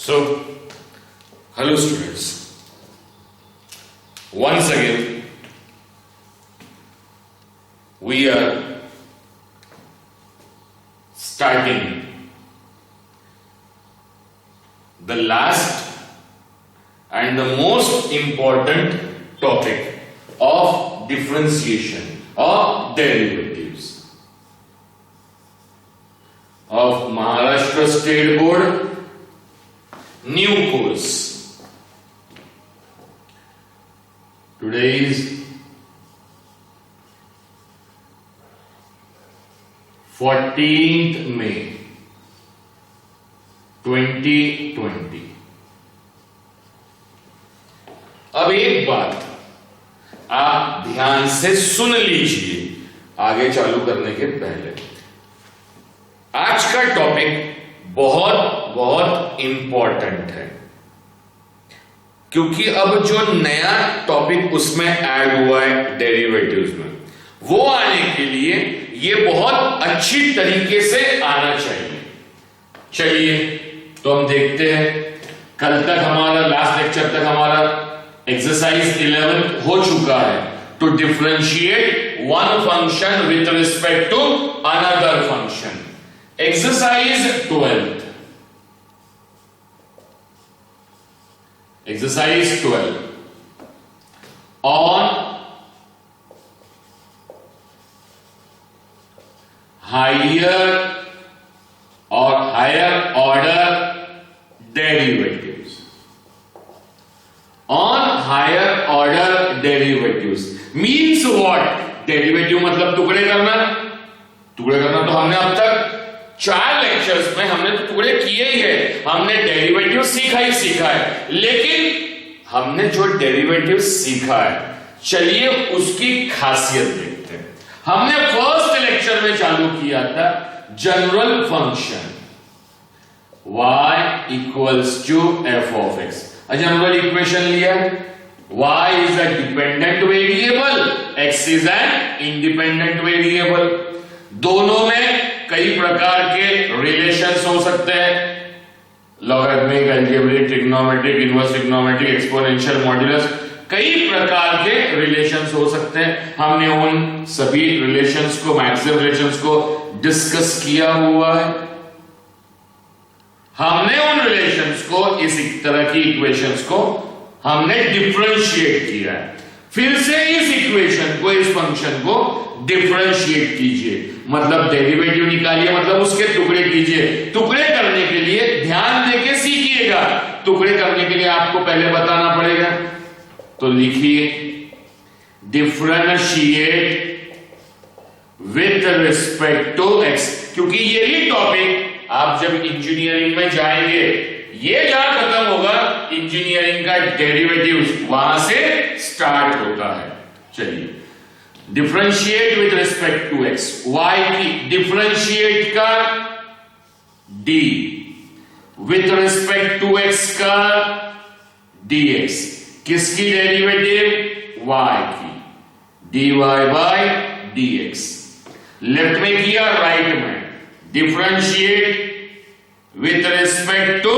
So, hello students. Once again, we are starting the last and the most important topic of differentiation or derivatives of Maharashtra State Board new course. Today is 14th May 2020. अब एक बात आप ध्यान से सुन लीजिए आगे चालू करने के पहले। आज का टॉपिक बहुत बहुत इंपॉर्टेंट है क्योंकि अब जो नया टॉपिक उसमें ऐड हुआ है डेरिवेटिव्स में, वो आने के लिए ये बहुत अच्छी तरीके से आना चाहिए। चलिए तो हम देखते हैं। कल तक हमारा लास्ट लेक्चर तक हमारा एक्सरसाइज 11 हो चुका है, to differentiate one function with respect to another function. Exercise 12, exercise 12 on higher order derivatives. On higher order derivatives means what? Derivative मतलब टुकड़े करना। टुकड़े करना तो हमने अब तक 4 लेक्चर्स में हमने तो टुकड़े किए ही है, हमने डेरिवेटिव सीखा है, लेकिन हमने जो डेरिवेटिव सीखा है, चलिए उसकी खासियत देखते हैं। हमने फर्स्ट लेक्चर में चालू किया था general function y equals to f of x। General equation लिया, y is a dependent variable, x is an independent variable. दोनों में कई प्रकार के रिलेशंस हो सकते हैं, logarithmic, algebraic, trigonometric, inverse trigonometric, exponential, modulus, कई प्रकार के रिलेशंस हो सकते हैं। हमने उन सभी रिलेशंस को, मैक्सिमम रिलेशंस को डिस्कस किया हुआ है। हमने उन रिलेशंस को, इस तरह की इक्वेशंस को हमने डिफरेंशिएट किया है। फिर से इस इक्वेशन को, इस फंक्शन को डिफरेंशिएट कीजिए, मतलब डेरिवेटिव निकालिए, मतलब उसके टुकड़े कीजिए। टुकड़े करने के लिए ध्यान देके सीखिएगा। टुकड़े करने के लिए आपको पहले बताना पड़ेगा, तो लिखिए differentiate with respect to x, क्योंकि यही टॉपिक आप जब इंजीनियरिंग में जाएंगे, ये जहां खत्म होगा इंजीनियरिंग का डेरिवेटिव्स, वहां से स्टार्ट होता है। चलिए differentiate with respect to x, y की डिफरेंशिएट का d, with respect to x का dx, किसकी डेरिवेटिव? y की, dy बाय dx। लेफ्ट में किया, राइट में differentiate with respect to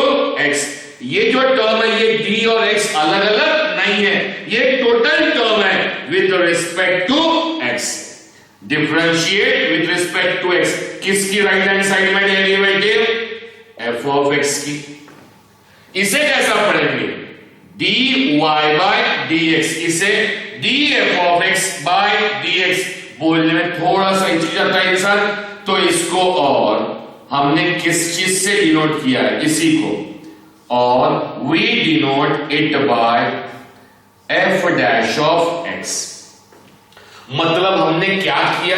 x। ये जो टर्म है, ये d और x अलग अलग नहीं है, ये टोटल टर्म है with respect to x। Differentiate with respect to x, किसकी राइट हैंड साइड में डेरिवेटिव? f ऑफ x की। इसे कैसा पढ़ेंगे? dy बाय dx, इसे df of x by dx। बोलने में थोड़ा सा हिचक जाता है इंसान, तो इसको और हमने किस चीज से डिनोट किया है? इसी को, और we denote it by f dash of x। मतलब हमने क्या किया?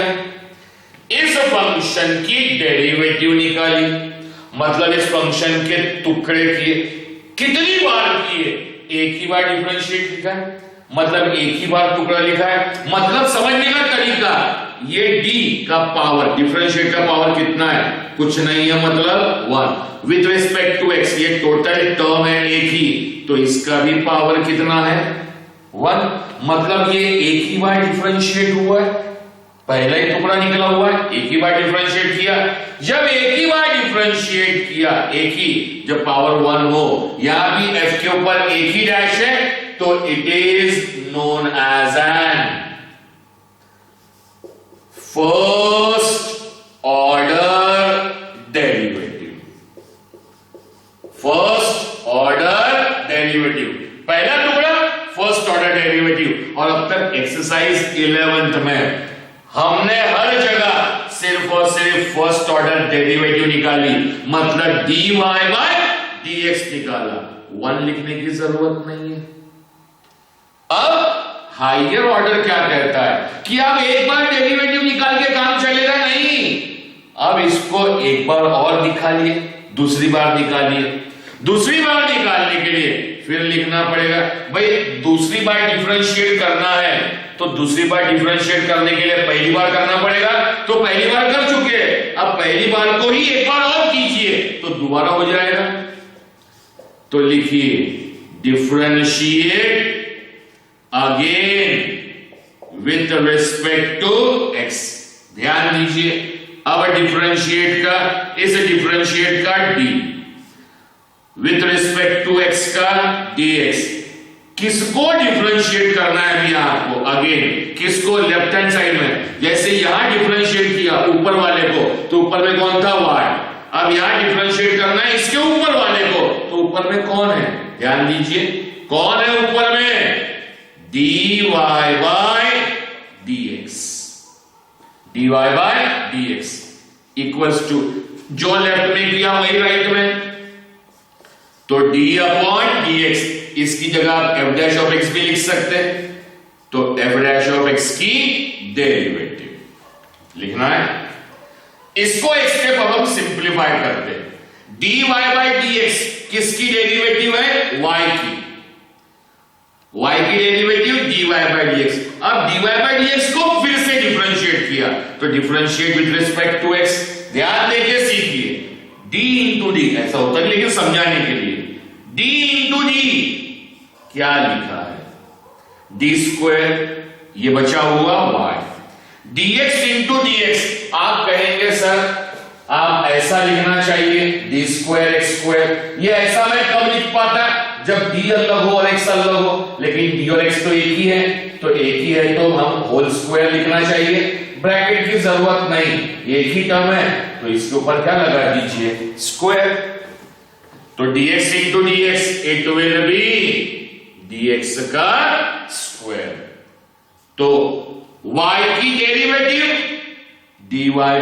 इस फंक्शन की डेरिवेटिव निकाली, मतलब इस फंक्शन के टुकड़े किए। कितनी बार किए? एक ही बार डिफरेंशिएट लिखा है, मतलब एक ही बार टुकड़ा लिखा है। मतलब समझने का तरीका, ये d का पावर, डिफरेंशिएट का पावर कितना है? कुछ नहीं है, मतलब 1। विथ रिस्पेक्ट टू x, ये टोटल टर्म है एक ही, तो इसका भी पावर कितना है? 1। मतलब ये एक ही बार डिफरेंशिएट हुआ है, पहला ही टुकड़ा निकला हुआ है, एक ही बार डिफरेंशिएट किया। जब एक ही बार डिफरेंशिएट किया, एक ही, जब पावर 1 हो, यहां भी f के ऊपर एक ही डैश है, तो it is known as an first order derivative. First order derivative, पहला टुकड़ा फर्स्ट ऑर्डर डेरिवेटिव। और अब तक एक्सरसाइज 11th में हमने हर जगह सिर्फ और सिर्फ फर्स्ट ऑर्डर डेरिवेटिव निकाली, मतलब dy बाय dx निकाला, 1 लिखने की जरूरत नहीं है। अब हायर ऑर्डर क्या कहता है कि अब एक बार डेरिवेटिव निकाल के काम चलेगा नहीं, अब इसको एक बार और निकालिए, दूसरी बार निकालिए। दूसरी बार निकालने के लिए फिर लिखना पड़ेगा, भाई दूसरी बार डिफरेंशिएट करना है तो दूसरी बार डिफरेंशिएट करने के लिए पहली बार करना पड़ेगा, तो पहली बार कर चुके हैं, अब पहली बार को ही एक बार और कीजिए तो दोबारा हो जाएगा। तो लिखिए differentiate again with respect to x। ध्यान दीजिए, अब डिफरेंशिएट का, इस डिफरेंशिएट का d with respect to x का dx। किसको डिफरेंशिएट करना है अभी आपको, अगेन किसको, लेफ्ट हैंड साइड में। जैसे यहां डिफरेंशिएट किया ऊपर वाले को, तो ऊपर में कौन था, y। अब यहां डिफरेंशिएट करना है इसके ऊपर वाले को, तो ऊपर में कौन है, ध्यान दीजिए कौन है ऊपर में, dy by dx। dy by dx equals to, जो लेफ्ट में किया वही राइट में, तो d अपॉन dx, इसकी जगह आप f डैश ऑफ x भी लिख सकते हैं, तो f डैश ऑफ x की डेरिवेटिव लिखना है। इसको एक स्टेप अब हम सिंप्लीफाई करते हैं। dy बाय dx किसकी डेरिवेटिव है, y की, y की डेरिवेटिव dy बाय dx। अब dy बाय dx को फिर से डिफरेंशिएट किया, तो differentiate with respect to x। ध्यान देके सीखिए, d इंटू डी ऐसा होता है, लेकिन समझाने के लिए d इंटू डी क्या लिखा है, d स्क्वायर, ये बचा हुआ y, dx इंटू dx। आप कहेंगे सर आप ऐसा लिखना चाहिए, d स्क्वायर x स्क्वायर, ये ऐसा मैं कब लिख पाता जब d अलग हो और x अलग हो, लेकिन d और x तो एक ही है, तो एक ही है तो हम होल स्क्वायर लिखना चाहिए, ब्रैकेट की जरूरत नहीं, एक ही टर्म है तो इसके ऊपर क्या लगा दीजिए, स्क्वायर। तो dx into dx it will be dx का स्क्वायर। तो y की derivative dy by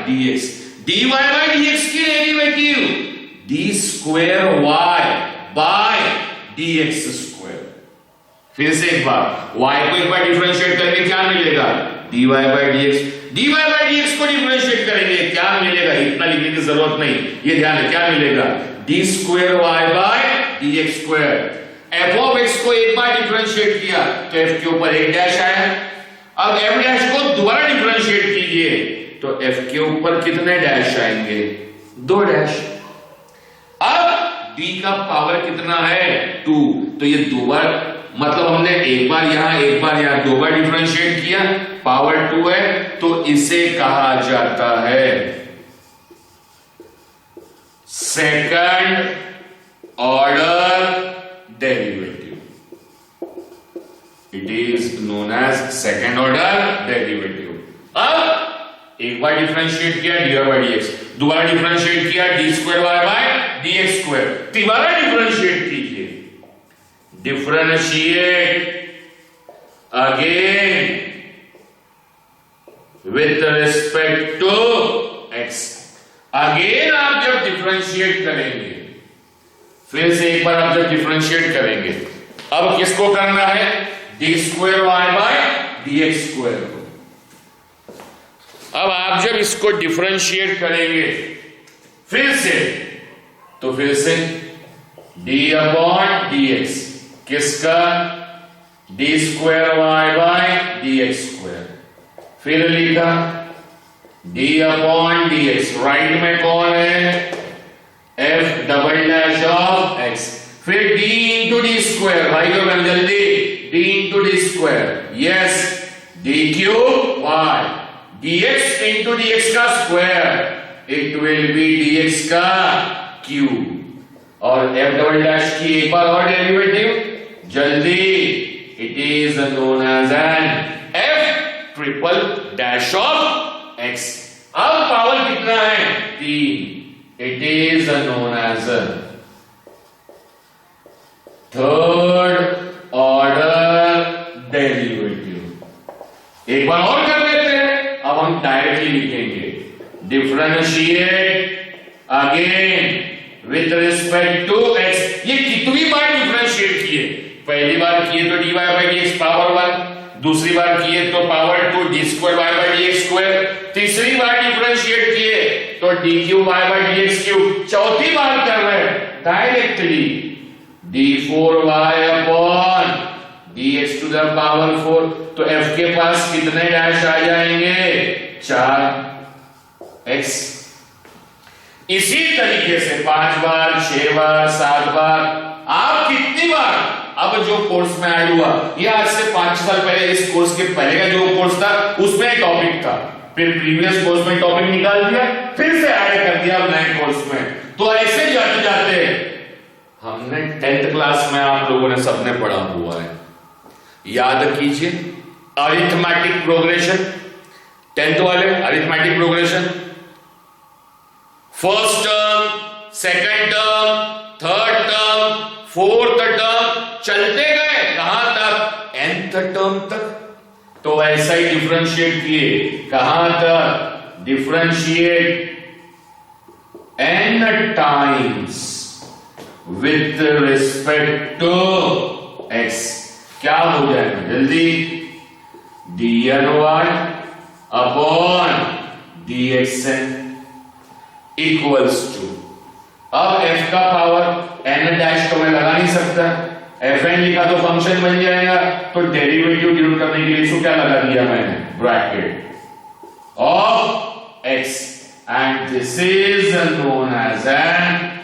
dx, dy by dx की derivative d square y by dx square. फिर से एक बार, y को एक बार डिफरेंशिएट करके क्या मिलेगा, dy by dx, dy by dx को डिफरेंशिएट करेंगे क्या मिलेगा, इतना लिखने की जरूरत नहीं, ये ध्यान है क्या मिलेगा, d square y by dx square. f of x को एक बार डिफरेंशिएट किया तो f के ऊपर एक डैश आया, अब f डैश को दोबारा डिफरेंशिएट कीजिए तो f के ऊपर कितने डैश आएंगे, 2 डैश। अब d का पावर कितना है, 2, तो ये 2 बार, मतलब हमने एक बार यहां 2 बार डिफरेंशिएट किया, पावर 2 है, तो इसे कहा जाता है second order derivative. It is known as second order derivative. अब एक बार डिफरेंशिएट किया dy बाय dx, दोबारा डिफरेंशिएट किया d square y by dx square, तीसरा डिफरेंशिएट कीजिए, differentiate again with respect to x। Again आप जब डिफरेंशिएट करेंगे, फिर से एक बार आप जब डिफरेंशिएट करेंगे, अब किसको करना है, d square y by dx square को। अब आप जब इसको डिफरेंशिएट करेंगे फिर से, तो फिर से d अपॉन dx किसका, d square y by dx square. फिर लिखा d अपॉन dx, राइट में कौन है, f double dash of x, फिर d इंटू डी स्क्वायर, भाई को कर जल्दी, d into d square, yes d cube y dx into dx का square, it will be dx का क्यूब। और f डबल डैश की एक बार और डेरिवेटिव जल्दी, it is known as an f triple dash of x। अब power कितना है? 3, it is known as third order derivative. एक बार और कर लेते हैं, अब हम डायरेक्टली लिखेंगे differentiate again with respect to x। ये कितनी बार डिफरेंशिएट किए? पहली बार किए तो dy बाई dx पावर 1, दूसरी बार किए तो power 2 d square y by dx square, तीसरी बार डिफरेंशिएट किए तो d cube y by dx cube, चौथी बार कर रहे हैं directly d4y upon dx to the power 4। तो f के पास कितने डैश आ जाएंगे? 4x। इसी तरीके से 5 बार, 6 बार, 7 बार, आप कितनी बार, अब जो कोर्स में ऐड हुआ, ये आज से 5 साल पहले इस कोर्स के पहले का जो कोर्स था उसमें टॉपिक था, फिर प्रीवियस कोर्स में टॉपिक निकाल दिया, फिर से ऐड कर दिया नए कोर्स में। तो ऐसे जाते जाते हमने 10th क्लास में आप लोगों ने सबने पढ़ा हुआ है, याद कीजिए अरिथमेटिक प्रोग्रेशन, 10th वाले arithmetic progression, first term, second term, third term, fourth term, चलते गए कहां तक? nth टर्म तक। तो ऐसा ही डिफरेंशिएट किए, कहां तक? Differentiate n times with respect to x। क्या हो जाएगा जल्दी? dny upon dxn equals to, अब f का पावर n डैश तो मैं लगा नहीं सकता, fn लिखा तो फंक्शन बन जाएगा, तो डेरिवेटिव डिनोट करने के लिए इसको क्या लगा दिया मैंने? Bracket of x, and this is known as an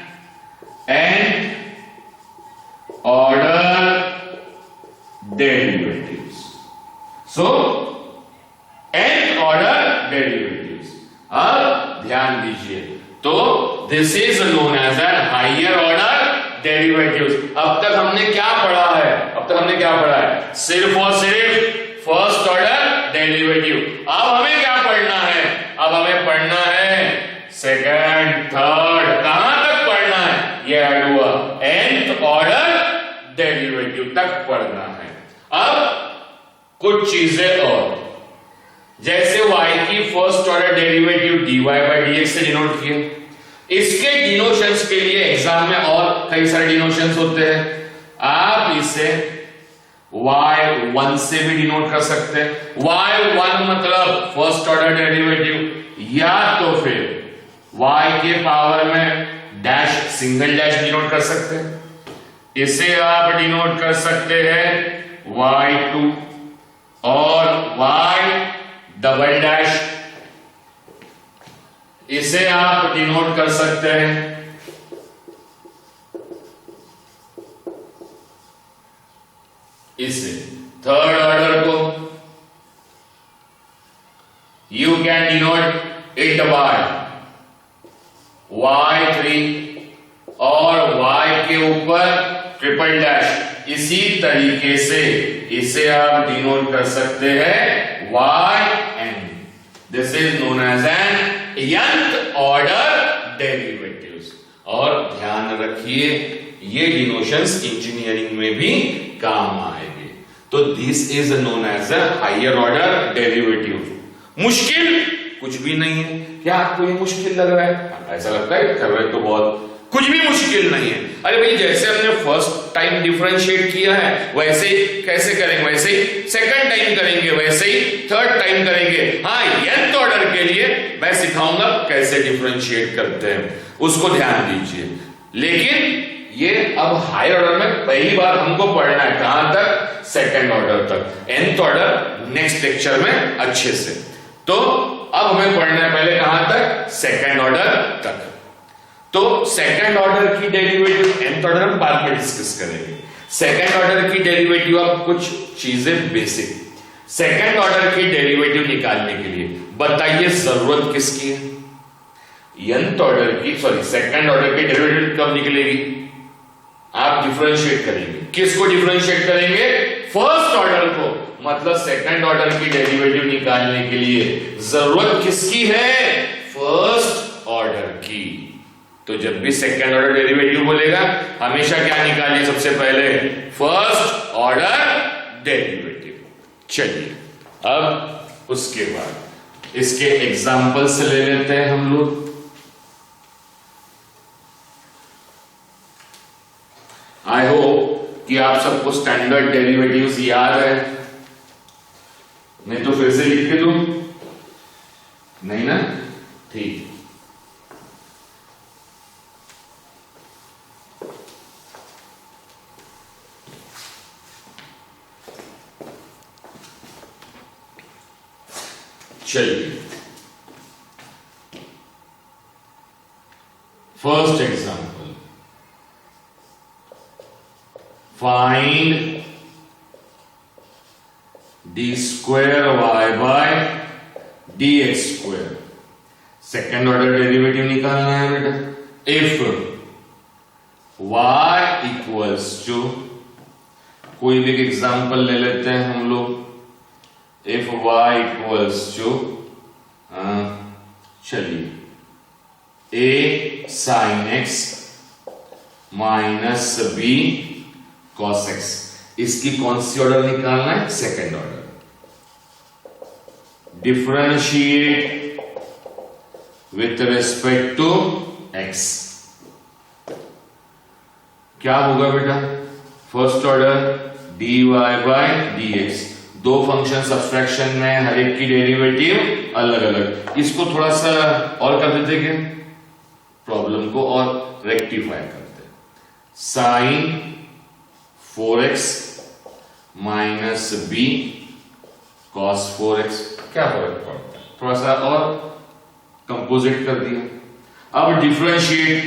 nth order derivatives. So nth order derivatives. अब ध्यान दीजिए, तो this is known as an higher order derivatives. अब तक हमने क्या पढ़ा है? अब तक हमने क्या पढ़ा है? सिर्फ और सिर्फ फर्स्ट ऑर्डर डेरिवेटिव। अब हमें क्या पढ़ना है? अब हमें पढ़ना है सेकंड, थर्ड, कहां तक पढ़ना है? ये ऐड हुआ nth ऑर्डर डेरिवेटिव तक पढ़ना है। अब कुछ चीजें और, जैसे y की first order derivative dy by dx से डिनोट किए, इसके डिनोशंस के लिए एग्जाम में और कई सारे डिनोशंस होते हैं। आप इसे y1 से भी डिनोट कर सकते हैं। y1 मतलब फर्स्ट ऑर्डर डेरिवेटिव, या तो फिर y के पावर में डैश, सिंगल डैश डिनोट कर सकते हैं। इसे आप डिनोट कर सकते हैं y2 और y डबल डैश, इसे आप डिनोट कर सकते हैं इसे। थर्ड ऑर्डर को you can denote it by y3 और y के ऊपर ट्रिपल डैश। इसी तरीके से इसे आप डिनोट कर सकते हैं yn। This is known as an nth order derivatives. और ध्यान रखिए ये डिनोशंस इंजीनियरिंग में भी काम आएंगे। तो this is known as a higher order derivative. मुश्किल कुछ भी नहीं है। क्या आपको ये मुश्किल लग रहा है? ऐसा लगता है कर रहे तो बहुत, कुछ भी मुश्किल नहीं है। अरे भाई जैसे हमने फर्स्ट टाइम डिफरेंशिएट किया है वैसे ही कैसे करेंगे, वैसे ही सेकंड टाइम करेंगे, वैसे ही थर्ड टाइम करेंगे। हाँ, nth ऑर्डर के लिए मैं सिखाऊंगा कैसे डिफरेंशिएट करते हैं, उसको ध्यान दीजिए। लेकिन ये अब हायर ऑर्डर में पहली बार हमको पढ़ना है, कहां तक? सेकंड ऑर्डर तक। nth ऑर्डर नेक्स्ट लेक्चर में अच्छे से। तो अब हमें पढ़ना है पहले कहां तक? सेकंड ऑर्डर तक। तो सेकंड ऑर्डर की डेरिवेटिव nth ऑर्डर हम बाद में डिस्कस करेंगे। सेकंड ऑर्डर की डेरिवेटिव अब कुछ चीजें बेसिक। सेकंड ऑर्डर की डेरिवेटिव निकालने के लिए बताइए जरूरत किसकी है? nth ऑर्डर की, सॉरी सेकंड ऑर्डर की डेरिवेटिव कब निकलेगी? आप डिफरेंशिएट करेंगे। किसको डिफरेंशिएट करेंगे? फर्स्ट ऑर्डर को। मतलब सेकंड ऑर्डर की डेरिवेटिव निकालने के लिए जरूरत किसकी है? फर्स्ट ऑर्डर की। तो जब भी सेकंड ऑर्डर डेरिवेटिव बोलेगा हमेशा क्या निकालिए? सबसे पहले फर्स्ट ऑर्डर डेरिवेटिव। चलिए अब उसके बाद इसके एग्जाम्पल्स ले लेते हैं हम लोग। आई होप कि आप सबको स्टैंडर्ड डेरिवेटिव्स याद है, नहीं तो फिर से लिख के दूं? नहीं ना? ठीक। चलिए first example, find d square Y by D x square. Second order derivative निकालना है बेटा। इफ y इक्वल्स टू, कोई भी एग्जांपल ले लेते हैं हम लोग। इफ y इक्वल्स टू, चलिए a sin x minus b cos x, इसकी कौन सी ऑर्डर निकालना है? Second order. Differentiate with respect to x, क्या होगा बेटा? First order dy by dx। दो फंक्शन सब्सट्रैक्शन में, हर एक की डेरिवेटिव अलग अलग। इसको थोड़ा सा और कर देते क्या? प्रॉब्लम को और रेक्टिफाई करते। Sign 4x minus b cos 4x, क्या फर्क पड़ता है? थोड़ा सा और कंपोजिट कर दिया। अब डिफरेंशिएट,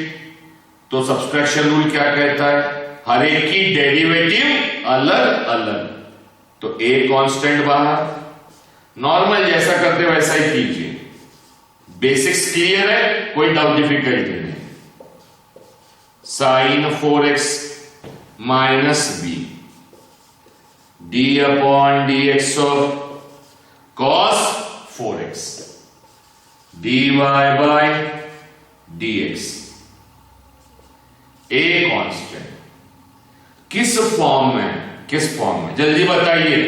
तो सब्सट्रैक्शन रूल क्या कहता है? हर एक की डेरिवेटिव अलग अलग। तो a कांस्टेंट बाहर, नॉर्मल जैसा करते वैसा ही कीजिए। बेसिक्स क्लियर है, कोई डाउट डिफिकल्टी नहीं। Sine 4x minus b d upon dx of cos 4x dy by dx। a constant किस फॉर्म में? किस फॉर्म में? जल्दी बताइए।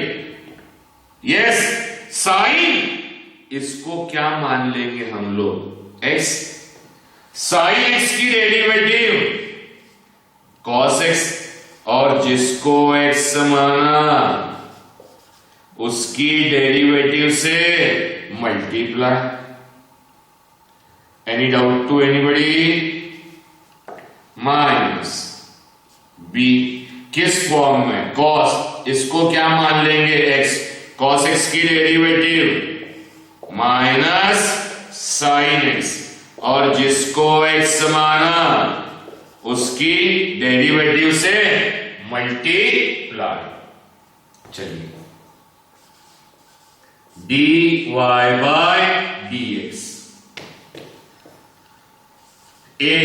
यस, साइन, इसको क्या मान लेंगे हम लोग? x। साइन x की डेरिवेटिव cos x, और जिसको x माना उसकी डेरिवेटिव से multiply. Any doubt to anybody? Minus b किस फॉर्म में? cos, इसको क्या मान लेंगे? x। cos x की डेरिवेटिव माइनस sin x, और जिसको x माना उसकी डेरिवेटिव से मल्टीप्लाई। चलिए dy by dx, a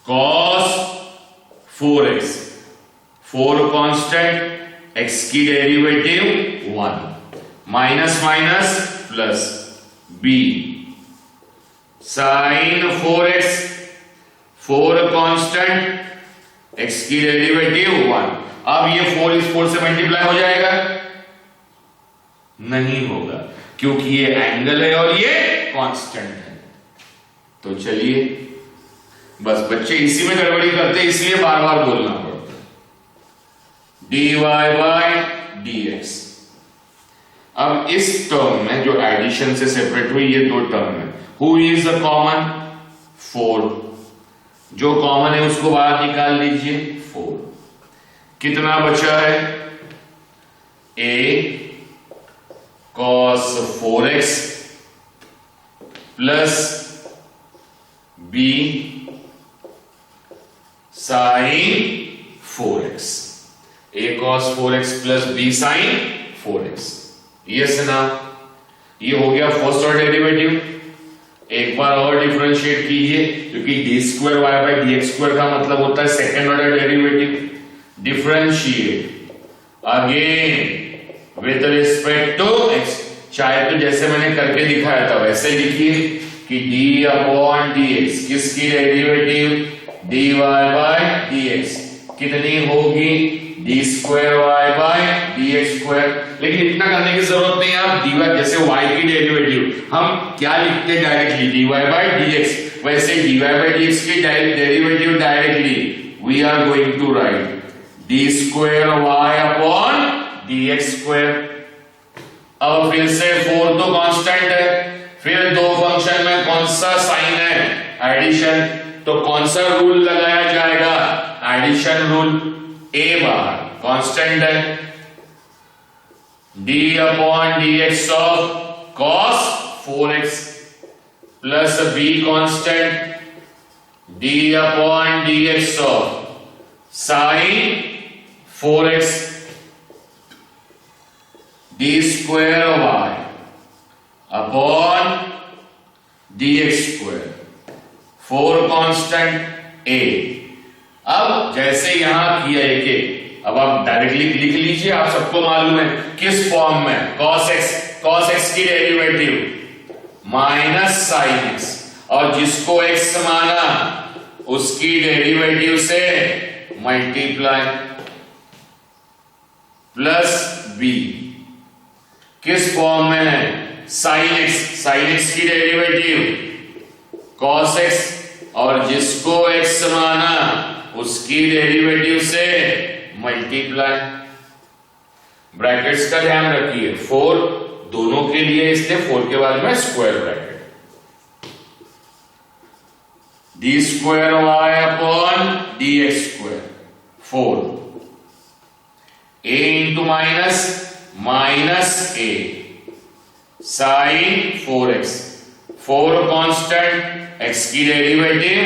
cos 4x, 4 constant, x की derivative 1, minus minus plus b sine 4x, 4 constant, x की डेरिवेटिव 1। अब ये 4 इस 4 से मल्टीप्लाई हो जाएगा? नहीं होगा, क्योंकि ये एंगल है और ये कांस्टेंट है। तो चलिए, बस बच्चे इसी में गड़बड़ी करते, इसलिए बार बार बोलना पड़ता है। dy by dx। अब इस टर्म में जो एडिशन से सेपरेट हुई, ये दो टर्म है। Who is the common? 4। जो कॉमन है उसको बाहर निकाल लीजिए, 4। कितना बचा है? a cos 4x plus b sin 4x। a cos 4x plus b sin 4x। Yes ना? ये हो गया फर्स्ट ऑर्डर डेरिवेटिव। एक बार और डिफरेंशिएट कीजिए, क्योंकि d square Y by D x square का मतलब होता है second order derivative. Differentiate again with respect to x, चाहे तो जैसे मैंने करके दिखाया था वैसे लिखिए कि डी अपॉन डी एक्स किसकी derivative D Y by D X कितनी होगी D square Y by D x square. लेकिन इतना करने की जरूरत नहीं है, आप डी वाई जैसे वाई की डेरिवेटिव हम क्या लिखते हैं directly D Y by D X, वैसे D Y by D x की derivative directly we are going to write D square Y upon D x square. अब फिर से 4 तो कांस्टेंट है, फिर दो फंक्शन में कौन सा साइन है एडिशन, तो कौन सा रूल लगाया जाएगा addition rule. A bar constant है D upon D X of cos 4x plus B constant D upon D X of sine 4x D square Y upon D x square 4 constant A. अब जैसे यहां किया एक, अब आप directly लिख लीजिए, आप सबको मालूम है किस फॉर्म में cos x की डेरिवेटिव माइनस साइन x, और जिसको x माना उसकी डेरिवेटिव से मल्टीप्लाई प्लस b किस फॉर्म में है साइन x की डेरिवेटिव cos x, और जिसको x माना उसकी डेरिवेटिव से मल्टीप्लाई। ब्रैकेट्स का ध्यान रखिए 4 दोनों के लिए, इसलिए 4 के बाद में square bracket d square Y upon D x square 4 a into minus minus a sine 4x 4 constant x की derivative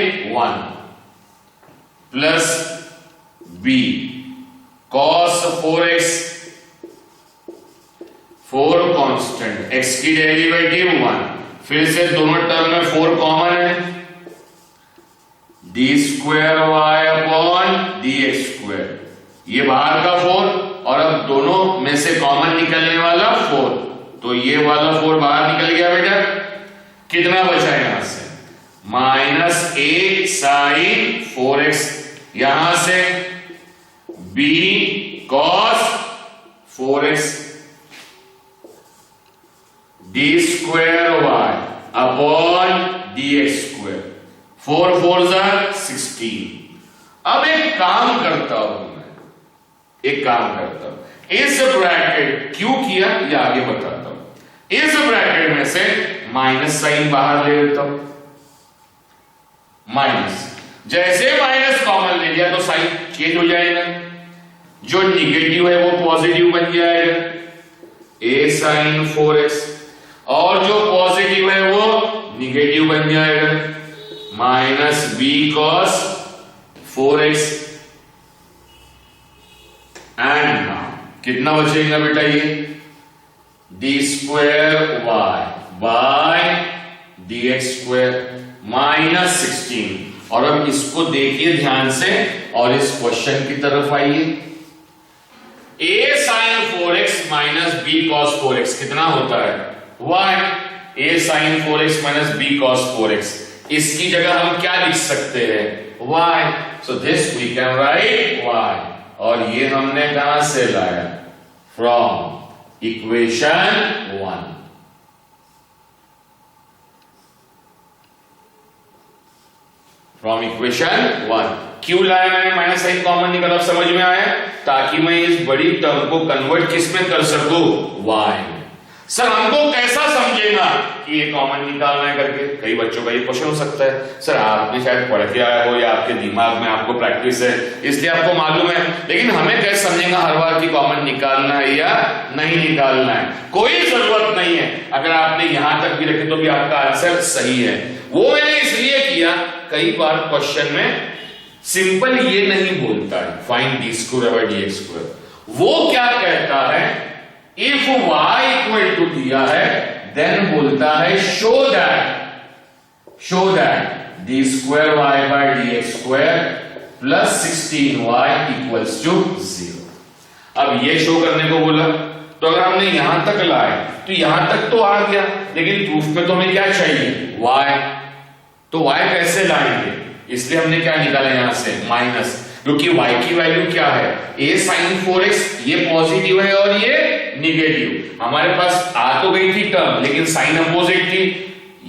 1 plus b cos 4x 4 constant x की डेरिवेटिव 1, फिर से दोनों टर्म में 4 कॉमन है d square Y upon D x square, ये बाहर का 4 और अब दोनों में से कॉमन निकलने वाला 4, तो ये वाला 4 बाहर निकल गया बेटा, कितना बचा यहां से माइनस ए साइन 4x, यहां से b cos 4x D square Y upon D x square 4 4 16। अब एक काम करता हूं इस ब्रैकेट क्यों किया ये आगे बताता हूं। इस ब्रैकेट में से माइनस साइन बाहर ले लेता हूं, माइनस, जैसे माइनस कॉमन ले लिया तो साइन चेंज हो जाएगा, जो निगेटिव है वो पॉजिटिव बन जाएगा a साइन 4x, और जो पॉजिटिव है वो निगेटिव बन जाएगा minus b cos 4x। And कितना बचेगा बेटा ये d square Y by D x square minus 16। और अब इसको देखिए ध्यान से और इस क्वेश्चन की तरफ आइए, a sin 4x minus b cos 4x कितना होता है y, a sin 4x minus b cos 4x, इसकी जगह हम क्या लिख सकते हैं y, so this we can write y, और ये हमने कहां से लाया फ्रॉम इक्वेशन 1। फ्रॉम इक्वेशन 1 क्यों लाया मैंने माइनस साइन कॉमन निकला, समझ में आया, ताकि मैं इस बड़ी टर्म को कन्वर्ट किस में कर सकूं y। सर हमको कैसा समझेगा कि ये कॉमन निकालना है करके, कई बच्चों का ये क्वेश्चन हो सकता है, सर आपने शायद पढ़ के आया हो या आपके दिमाग में आपको प्रैक्टिस है इसलिए आपको मालूम है, लेकिन हमें कैसे समझेगा हर बार कि कॉमन निकालना है या नहीं निकालना है, कोई जरूरत नहीं है। अगर आपने यहां तक भी रखे तो भी आपका आंसर सही है। वो मैंने इसलिए किया, कई बार क्वेश्चन में सिंपल ये नहीं बोलता है find d square by D x square, वो क्या कहता है इफ y इक्वल टू दिया है देन बोलता है show that d square Y by D x square plus 16y equals to 0। अब ये शो करने को बोला, तो अगर हमने यहां तक लाए तो यहां तक तो आ गया, लेकिन प्रूफ में तो हमें क्या चाहिए, y। तो y कैसे लाएंगे, इसलिए हमने क्या निकाला यहां से माइनस, क्योंकि y की वैल्यू क्या है, a sin 4x, ये पॉजिटिव है और ये निगेटिव। हमारे पास आ तो गई थी टर्म, लेकिन साइन अपोजिट थी,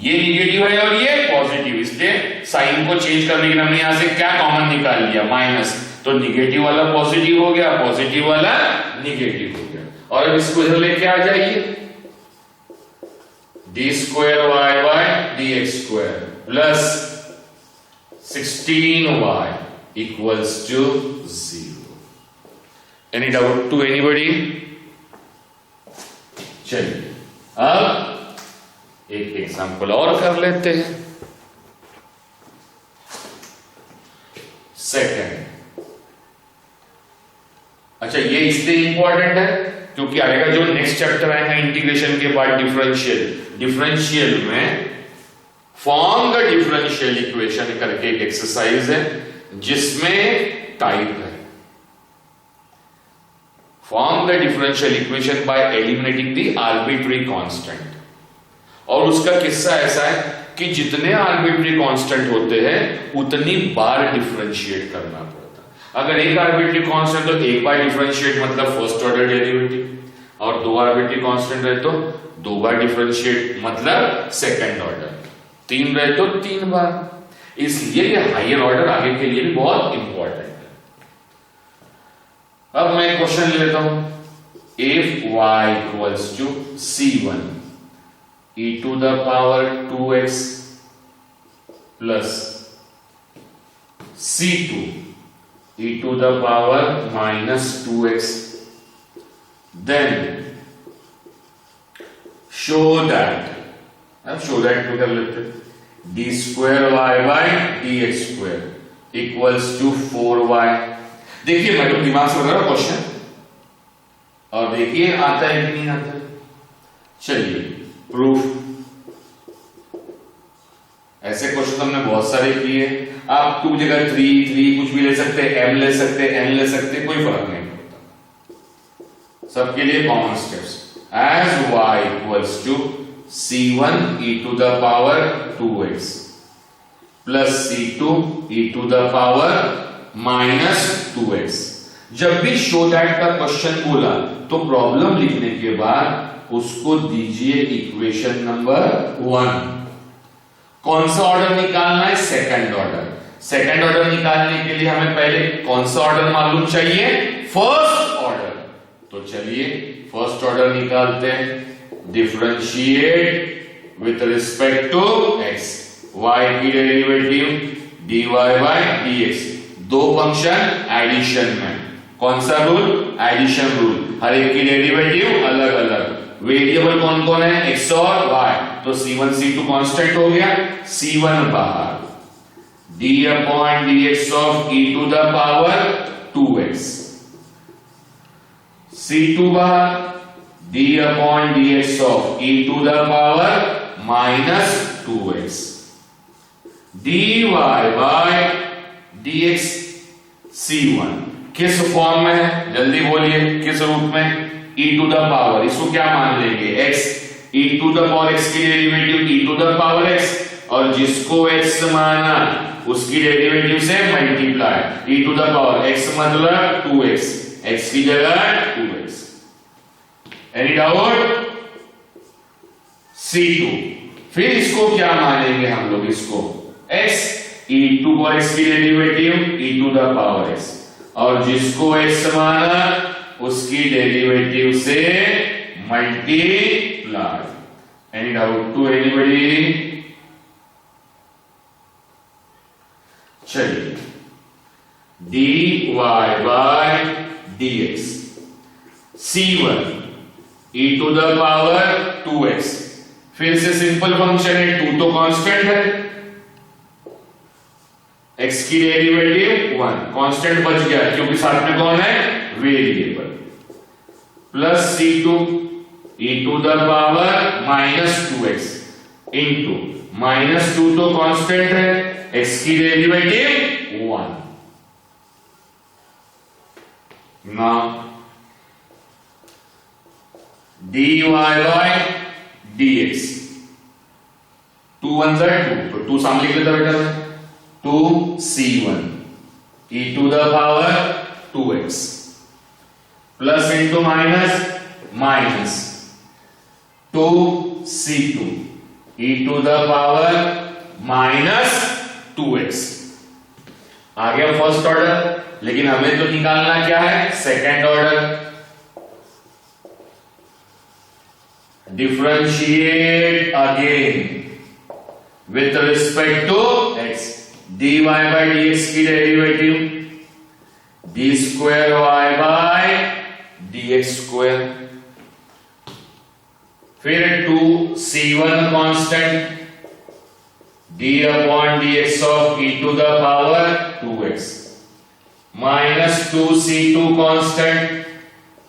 ये निगेटिव है और ये पॉजिटिव, इसलिए साइन को चेंज करने के लिए हमने यहां से क्या कॉमन निकाल लिया, माइनस। तो निगेटिव वाला पॉजिटिव हो गया, पॉजिटिव वाला निगेटिव हो गया। और अब इसको इधर लेके आ जाइए, d square Y by D x square plus 16y equals to 0। Any doubt to anybody? चलिए अब एक एग्जांपल और कर लेते हैं। सेकंड, अच्छा ये इसलिए इंपॉर्टेंट है क्योंकि आएगा जो नेक्स्ट चैप्टर आएगा इंटीग्रेशन के बाद डिफरेंशियल में फॉर्म द डिफरेंशियल इक्वेशन करके एक एक्सरसाइज है जिसमें टाइप है form the differential equation by eliminating the arbitrary constant. और उसका किस्सा ऐसा है कि जितने आर्बिट्री कांस्टेंट होते हैं उतनी बार डिफरेंशिएट करना पड़ता है। अगर एक आर्बिट्री कांस्टेंट तो एक बार डिफरेंशिएट मतलब फर्स्ट ऑर्डर डेरिवेटिव, और दो आर्बिट्री कांस्टेंट रहे तो दो बार डिफरेंशिएट मतलब सेकंड ऑर्डर, तीन रहे तो तीन बार। इसलिए ये हायर ऑर्डर आगे के लिए भी बहुत इंपॉर्टेंट है। अब मैं क्वेश्चन ले लेता हूं, if y equals to c1 e to the power 2x plus c2 e to the power minus 2x, then show that, अब शो दैट में कर लेते हैं, d square Y by D x square equals to 4y। देखिए मैं तो दिमाग से बता रहा हूं क्वेश्चन, और देखिए आता है कि नहीं आता है। चलिए प्रूफ, ऐसे क्वेश्चन हमने बहुत सारे किए। आप 2 जगह 3 कुछ भी ले सकते हैं, m ले सकते हैं, n ले सकते हैं, कोई फर्क नहीं पड़ता, सबके लिए common steps. As y equals to c1 e to the power 2x plus c2 e to the power minus 2x। जब भी शो दैट का क्वेश्चन बोला तो प्रॉब्लम लिखने के बाद उसको दीजिए इक्वेशन नंबर 1। कौन सा ऑर्डर निकालना है, सेकंड ऑर्डर। सेकंड ऑर्डर निकालने के लिए हमें पहले कौन सा ऑर्डर मालूम चाहिए, फर्स्ट ऑर्डर। तो चलिए फर्स्ट ऑर्डर निकालते हैं। Differentiate with respect to x, y की डेरिवेटिव dy बाय dx, दो फंक्शन एडिशन में, कौन सा रूल, एडिशन रूल, हर एक की डेरिवेटिव अलग अलग। वेरिएबल कौन कौन है, x और y, तो c1 c2 कांस्टेंट हो गया, c1 बाहर, d upon dx of e to the power 2x, c2 बाहर, d upon dx of e to the power minus 2x, dy by dx c1 किस फॉर्म में है, जल्दी बोलिए किस रूप में, e टू द पावर, इसको क्या मान लेंगे x, e to the power x की derivative e to the power x, और जिसको x माना उसकी डेरिवेटिव से multiply, e to the power x मतलब 2x, x की जगह 2x। एनी डाउट, c2, फिर इसको क्या मानेंगे हम लोग, इसको x, e to power x की derivative e to the power x, और जिसको x माना उसकी डेरिवेटिव से multiply. Any doubt to anybody? चलिए dy by dx, c1 e to the power 2x, फिर से सिंपल फंक्शन है, 2 तो कांस्टेंट है, x की डेरिवेटिव 1, कांस्टेंट बच गया क्योंकि साथ में कौन है, variable, plus c2 e to the power -2x into -2 तो कांस्टेंट है, x की derivative 1। Now dy by dx 2 1 2 तो 2 सामने लिख लेता बेटा मैं, 2c1 e to the power 2x plus into minus 2c2 e to the power -2x। आ गया फर्स्ट ऑर्डर, लेकिन हमें तो निकालना क्या है, second order. Differentiate again with respect to x, dy by dx की derivative d square y by dx square, फिर 2c1 constant d upon dx of e to the power 2x minus 2c2 constant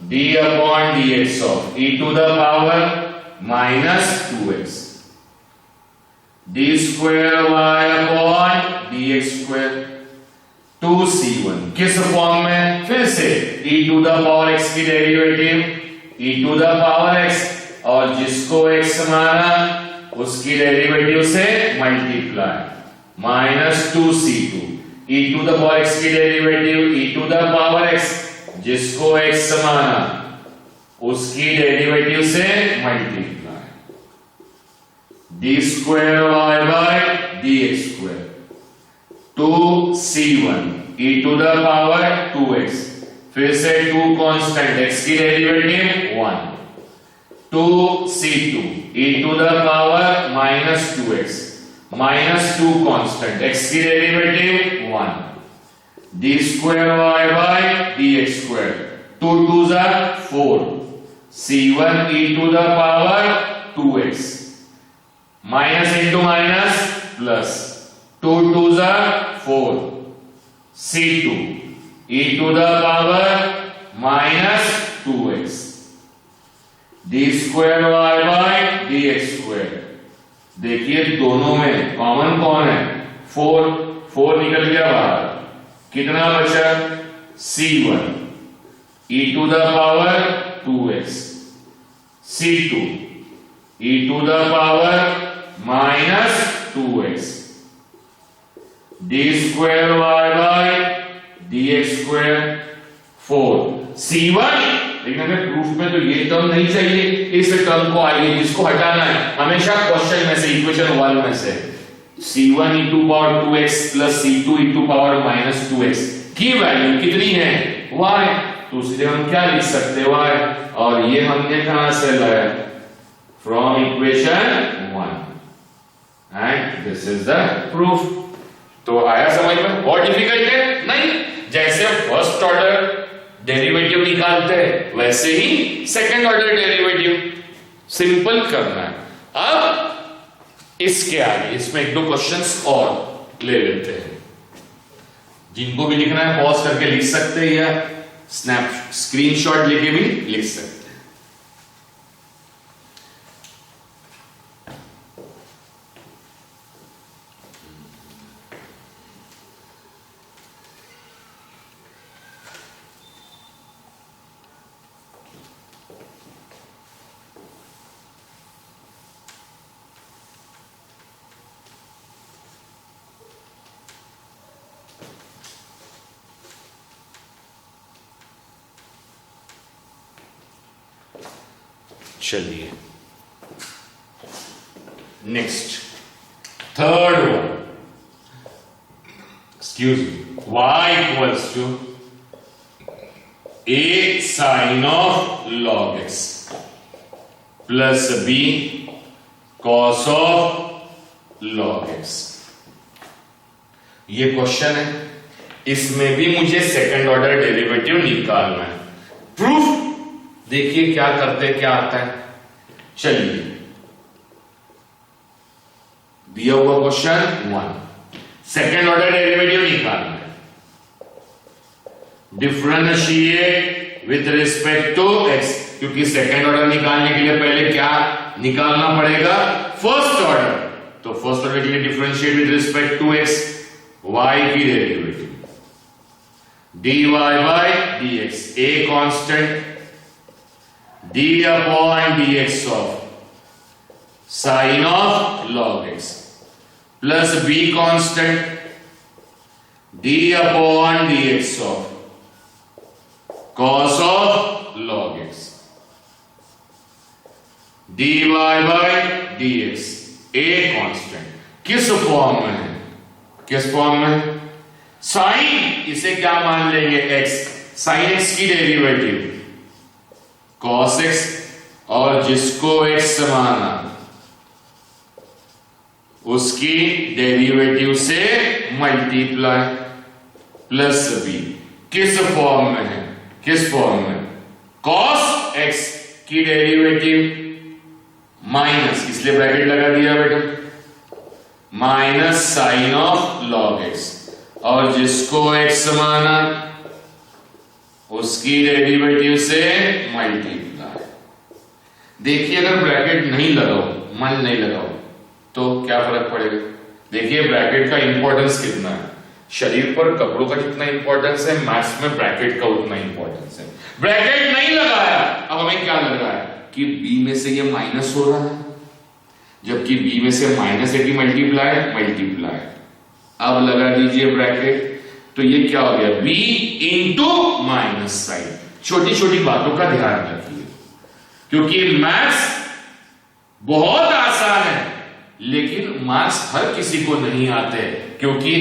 d upon dx of e to the power minus 2x d square y upon dx square 2c1 किस form में, फिर से e to the power x की derivative e to the power x और जिसको x माना उसकी derivative से multiply minus 2c2 e to the power x की derivative e to the power x जिसको x माना उसकी डेरिवेटिव से multiply d square y by dx square 2c1 e to the power 2x, फिर से 2 कांस्टेंट x की derivative 1 2c2 e to the power minus 2x minus 2 constant x की derivative 1 d square y by dx square 2 2s are 4 c1 e to the power 2x minus into minus plus 2 2s are 4 c2 e to the power minus 2x d square y by dx square. देखिए दोनों में common कौन है, 4 निकल गया बाहर, कितना बचा c1 e to the power 2x c2 e to the power minus 2x d square y by dx square 4 c1, लेकिन हमें प्रूफ में तो ये टर्म नहीं चाहिए, इस टर्म को आइए जिसको हटाना है हमेशा क्वेश्चन में से, इक्वेशन 1 में से c1 e to power 2x plus c2 e to power minus 2x की वैल्यू कितनी है, y, तो इसलिए हम क्या लिख सकते हैं y, और ये हमने कहां से लाया, from equation 1 and this is the proof. तो आया समझ में, बहुत डिफिकल्ट है नहीं, जैसे फर्स्ट ऑर्डर डेरिवेटिव निकालते हैं वैसे ही सेकंड ऑर्डर डेरिवेटिव सिंपल करना है। अब इसके आगे इसमें 1-2 क्वेश्चंस और ले लेते हैं, जिनको भी लिखना है पॉज करके लिख सकते हैं या स्क्रीनशॉट लेके भी लिख सकते हैं। चलिए next, third one, excuse me, y equals to a sine of log x plus b cos of log x। ये क्वेश्चन है, इसमें भी मुझे सेकंड ऑर्डर डेरिवेटिव निकालना है। प्रूफ देखिए क्या करते, क्या आता है। चलिए दिया हुआ क्वेश्चन 1, सेकंड ऑर्डर डेरिवेटिव निकालना है। Differentiate with respect to x, क्योंकि सेकंड ऑर्डर निकालने के लिए पहले क्या निकालना पड़ेगा, फर्स्ट ऑर्डर। तो फर्स्ट ऑर्डर के लिए differentiate with respect to x, y की derivative dy by dx, a constant, d upon dx of sine of log x plus b constant, d upon dx of cos of log x, dy by dx, a constant. किस form में है, किस form में, sign, इसे क्या मान लेंगे x, sine x की डेरिवेटिव cos x, और जिसको x माना उसकी डेरिवेटिव से मल्टीप्लाई प्लस b। किस फॉर्म में है, किस फॉर्म में, cos x की डेरिवेटिव माइनस, इसलिए ब्रैकेट लगा दिया बेटा, minus sine of log x, और जिसको x माना उसकी डेरिवेटिव से मल्टीप्लाई। देखिए अगर ब्रैकेट नहीं लगाओ, मन नहीं लगाओ, तो क्या फर्क पड़ेगा। देखिए ब्रैकेट का इंपॉर्टेंस कितना है, शरीर पर कपड़ों का जितना इंपॉर्टेंस है, मैथ्स में ब्रैकेट का उतना इंपॉर्टेंस है। ब्रैकेट नहीं लगाया, अब हमें क्या लग रहा है कि b में से ये माइनस हो रहा है, जबकि b में से माइनस की मल्टीप्लाई। अब लगा दीजिए ब्रैकेट, तो ये क्या हो गया, b इंटू माइनस साइन। छोटी छोटी बातों का ध्यान रखिए, क्योंकि मैथ्स बहुत आसान है, लेकिन मार्क्स हर किसी को नहीं आते, क्योंकि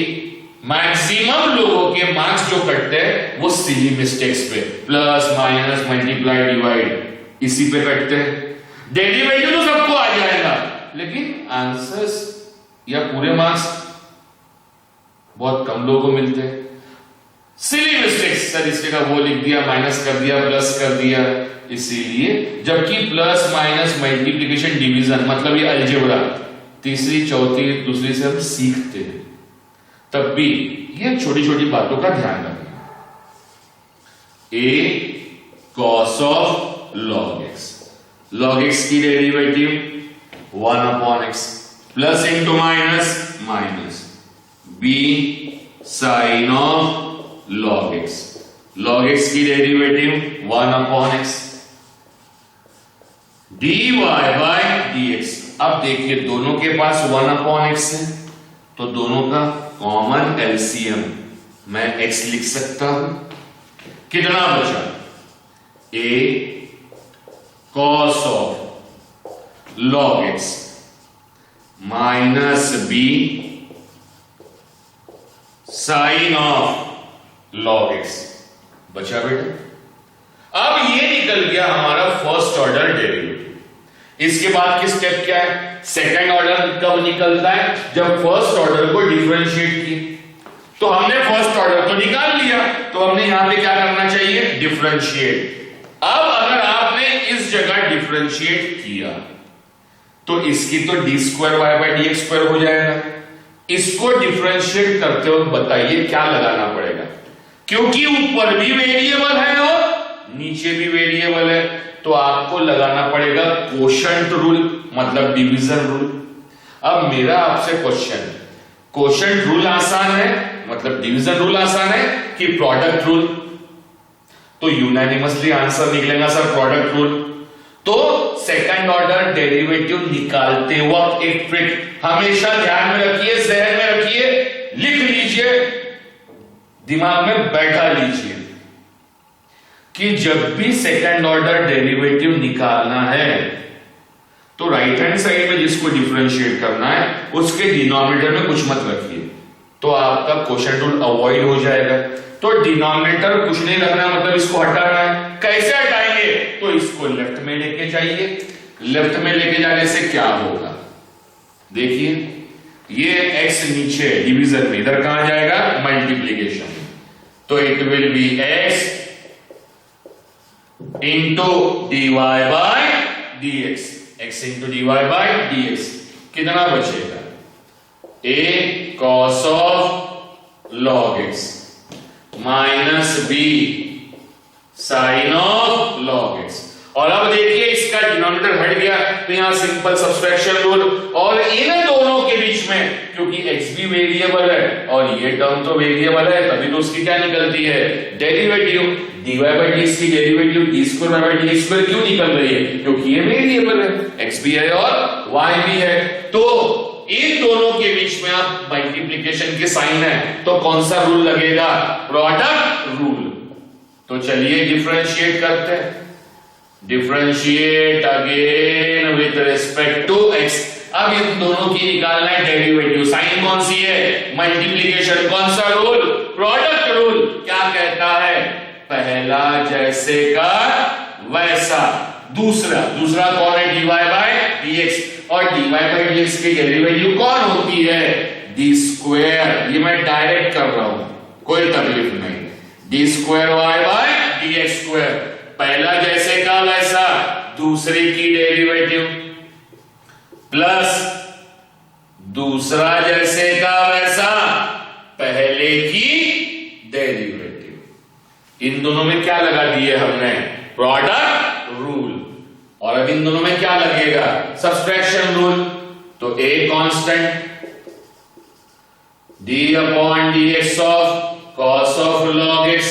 मैक्सिमम लोगों के मार्क्स जो कटते हैं वो सिली मिस्टेक्स पे, प्लस माइनस मल्टीप्लाई डिवाइड, इसी पे कटते हैं। डेरिवेटिव तो सबको आ जाएगा, लेकिन आंसर्स या पूरे मार्क्स बहुत कम लोगों को मिलते हैं। सिली मिस्टेक्स, सर इस जगह वो लिख दिया, माइनस कर दिया, प्लस कर दिया, इसीलिए। जबकि प्लस माइनस मल्टीप्लिकेशन डिवीजन मतलब ये अलजेब्रा तीसरी चौथी दूसरी से हम सीखते हैं, तब भी ये छोटी छोटी बातों का ध्यान रखना। a cos of log x, log x की derivative 1 upon x plus into minus minus b sine of log x, log x की derivative 1 upon x dy by dx। अब देखिए दोनों के पास 1 अपॉन x है, तो दोनों का कॉमन एलसीएम मैं x लिख सकता हूं। कितना बचा, a cos of log x minus b sine of log x बचा बेटा। अब ये निकल गया हमारा फर्स्ट ऑर्डर डेरिवेटिव। इसके बाद की स्टेप क्या है, सेकंड ऑर्डर कब निकलता है, जब फर्स्ट ऑर्डर को डिफरेंशिएट की। तो हमने फर्स्ट ऑर्डर तो निकाल लिया, तो हमने यहां पे क्या करना चाहिए, डिफरेंशिएट। अब अगर आपने इस जगह डिफरेंशिएट किया तो इसकी तो D square Y by D x square हो जाएगा। इसको डिफरेंशिएट करते वक्त बताइए क्या लगाना पड़ेगा, क्योंकि ऊपर भी वेरिएबल है और नीचे भी वेरिएबल है, तो आपको लगाना पड़ेगा कोशेंट रूल, मतलब डिवीजन रूल। अब मेरा आपसे क्वेश्चन, कोशेंट रूल आसान है मतलब डिवीजन रूल आसान है कि प्रोडक्ट रूल? तो यूनानिमसली आंसर निकलेगा सर प्रोडक्ट रूल। तो सेकंड ऑर्डर डेरिवेटिव निकालते वक्त एक ट्रिक हमेशा ध्यान में रखिए, जहन में रखिए, लिख लीजिए, दिमाग में बैठा लीजिए कि जब भी सेकंड ऑर्डर डेरिवेटिव निकालना है तो राइट हैंड साइड में जिसको डिफरेंशिएट करना है उसके डिनोमिनेटर में कुछ मत रखिए, तो आपका क्वोशिएंट रूल अवॉइड हो जाएगा। तो डिनोमिनेटर कुछ नहीं रखना, मतलब इसको हटाना है। कैसे हटाएंगे, तो इसको लेफ्ट में लेके जाइए। लेफ्ट में लेके जाने से क्या होगा, देखिए ये x नीचे डिवीजन में, इधर कहां जाएगा, मल्टीप्लीकेशन। तो it will be x into dy by dx, x into dy by dx। कितना बचेगा, a cos of log x minus b sine of log x। और अब देखिए इसका डिनोमिनेटर हट गया तो यहां सिंपल सब्सट्रैक्शन रूल, और इन दोनों के बीच में क्योंकि x भी वेरिएबल है और ये टर्म तो वेरिएबल है, तभी तो उसकी क्या निकलती है, डेरिवेटिव। dy by dx की derivative d square by dx square क्यों निकल रही है, क्योंकि ये वेरिएबल है, x भी है और y भी है। तो इन दोनों के बीच में आप मल्टीप्लिकेशन के साइन है तो कौन सा रूल लगेगा, प्रोडक्ट रूल। तो चलिए डिफरेंशिएट करते हैं, differentiate again with respect to x। अब इन दोनों की निकालना है डेरिवेटिव, साइन कौन सी है, मल्टीप्लिकेशन, कौन सा रूल, प्रोडक्ट रूल। क्या कहता है, पहला जैसे का वैसा, दूसरा कौन है, dy बाय dx, और dy बाय dx की डेरिवेटिव कौन होती है, d स्क्वायर। ये मैं डायरेक्ट कर रहा हूं, कोई तकलीफ नहीं, d square y by dx square, पहला जैसे का वैसा, दूसरे की डेरिवेटिव, प्लस दूसरा जैसे का वैसा, पहले की डेरिवेटिव। इन दोनों में क्या लगा दिए हमने, प्रोडक्ट रूल, और अब इन दोनों में क्या लगेगा, सब्सट्रैक्शन रूल। तो a constant d upon dx of cos of log x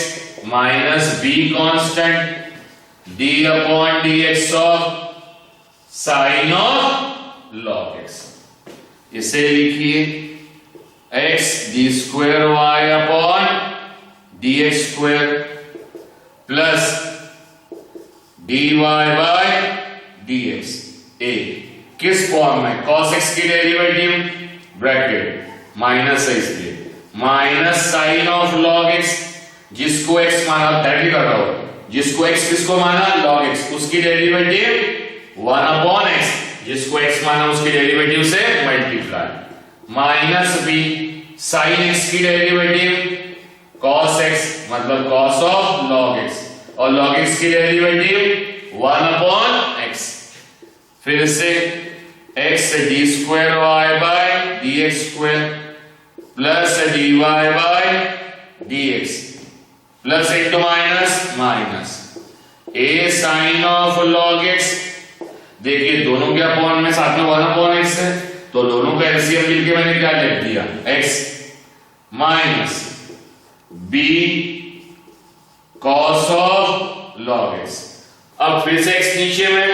minus b constant d upon dx of sine of log x। इसे लिखिए x d square y upon dx square plus dy by dx। a किस form में, cos x की derivative bracket minus है इसलिए, minus sine of log x, जिसको x माना, directly कर रहा हूं, जिसको x किसको माना, log x, उसकी डेरिवेटिव 1 अपॉन x, जिसको x माना उसकी डेरिवेटिव से multiply, minus b sine x की डेरिवेटिव cos x मतलब cos ऑफ log x, और log x की डेरिवेटिव 1 अपॉन x, फिर से x d square y by dx square plus dy by dx plus into minus minus a sine of log x। देखिए दोनों के upon में साथ में 1 अपॉन x है, तो दोनों का एलसीएम मिलके मैंने क्या लिख दिया, x minus b cos of log x। अब फिर से x नीचे में,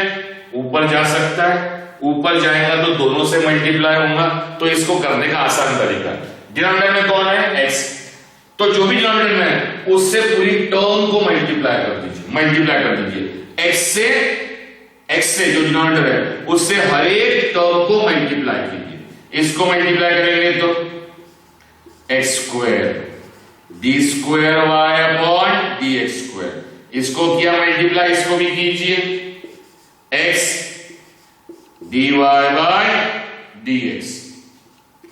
ऊपर जा सकता है, ऊपर जाएगा तो दोनों से मल्टीप्लाई होगा, तो इसको करने का आसान तरीका, डिनोमिनेटर में कौन है, x, तो जो भी डिनोमिनेटर में है उससे पूरी टर्म को मल्टीप्लाई कर दीजिए, मल्टीप्लाई कर दीजिए, x से जो डिनोमिनेटर है उससे हर एक टर्म को मल्टीप्लाई कीजिए। इसको मल्टीप्लाई करेंगे तो x square d square y upon dx square, इसको किया मल्टीप्लाई, इसको भी कीजिए, x dy by dx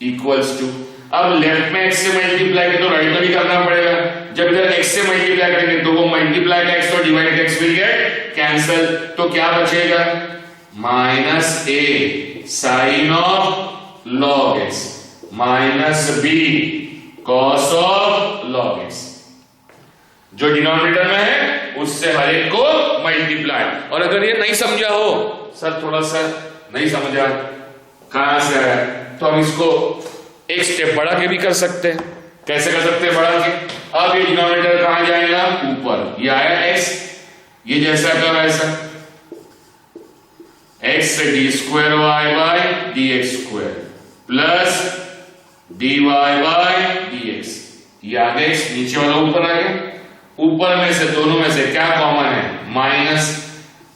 equals to, अब लेफ्ट में x से मल्टीप्लाई करें तो राइट में भी करना पड़ेगा, जब इधर x से मल्टीप्लाई करेंगे तो वो मल्टीप्लाई का x तो divide x will get cancel, तो क्या बचेगा, minus a sine of log x minus b cos of log x। जो डिनोमिनेटर में है उससे हर एक को मल्टीप्लाई। और अगर ये नहीं समझा हो, सर थोड़ा सा नहीं समझा, कहां से आया, तो हम इसको एक स्टेप बढ़ा के भी कर सकते हैं। कैसे कर सकते हैं बढ़ा के, अब ये डिनोमिनेटर कहां जाएगा, ऊपर, ये आया x, ये जैसा का वैसा, x d square y by dx square plus dy by dx, ये आ गया, नीचे वाला ऊपर आ गया, ऊपर में से दोनों में से क्या कॉमन है, माइनस,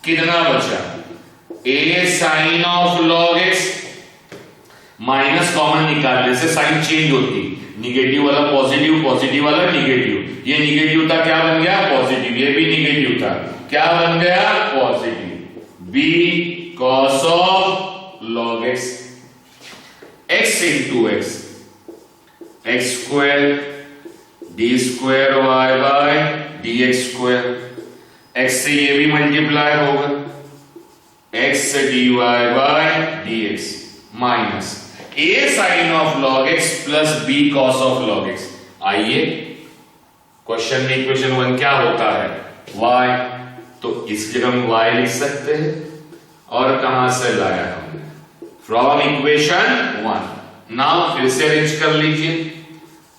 कितना बचा, a sine of log x, minus common निकालने से साइन चेंज होती, निगेटिव वाला पॉजिटिव, पॉजिटिव वाला निगेटिव, ये निगेटिव था क्या बन गया पॉजिटिव, ये भी निगेटिव था क्या बन गया positive, b cos of log x, x into x, x square d square y by dx square, x से ये भी मल्टीप्लाई होगा, x dy by dx minus a sine of log x plus b cos of log x। आइए question में equation 1 क्या होता है, y तो इस जगह हम y लिख सकते हैं। और कहां से लाया हमने? From equation 1। नाउ फिर से अरेंज कर लीजिए।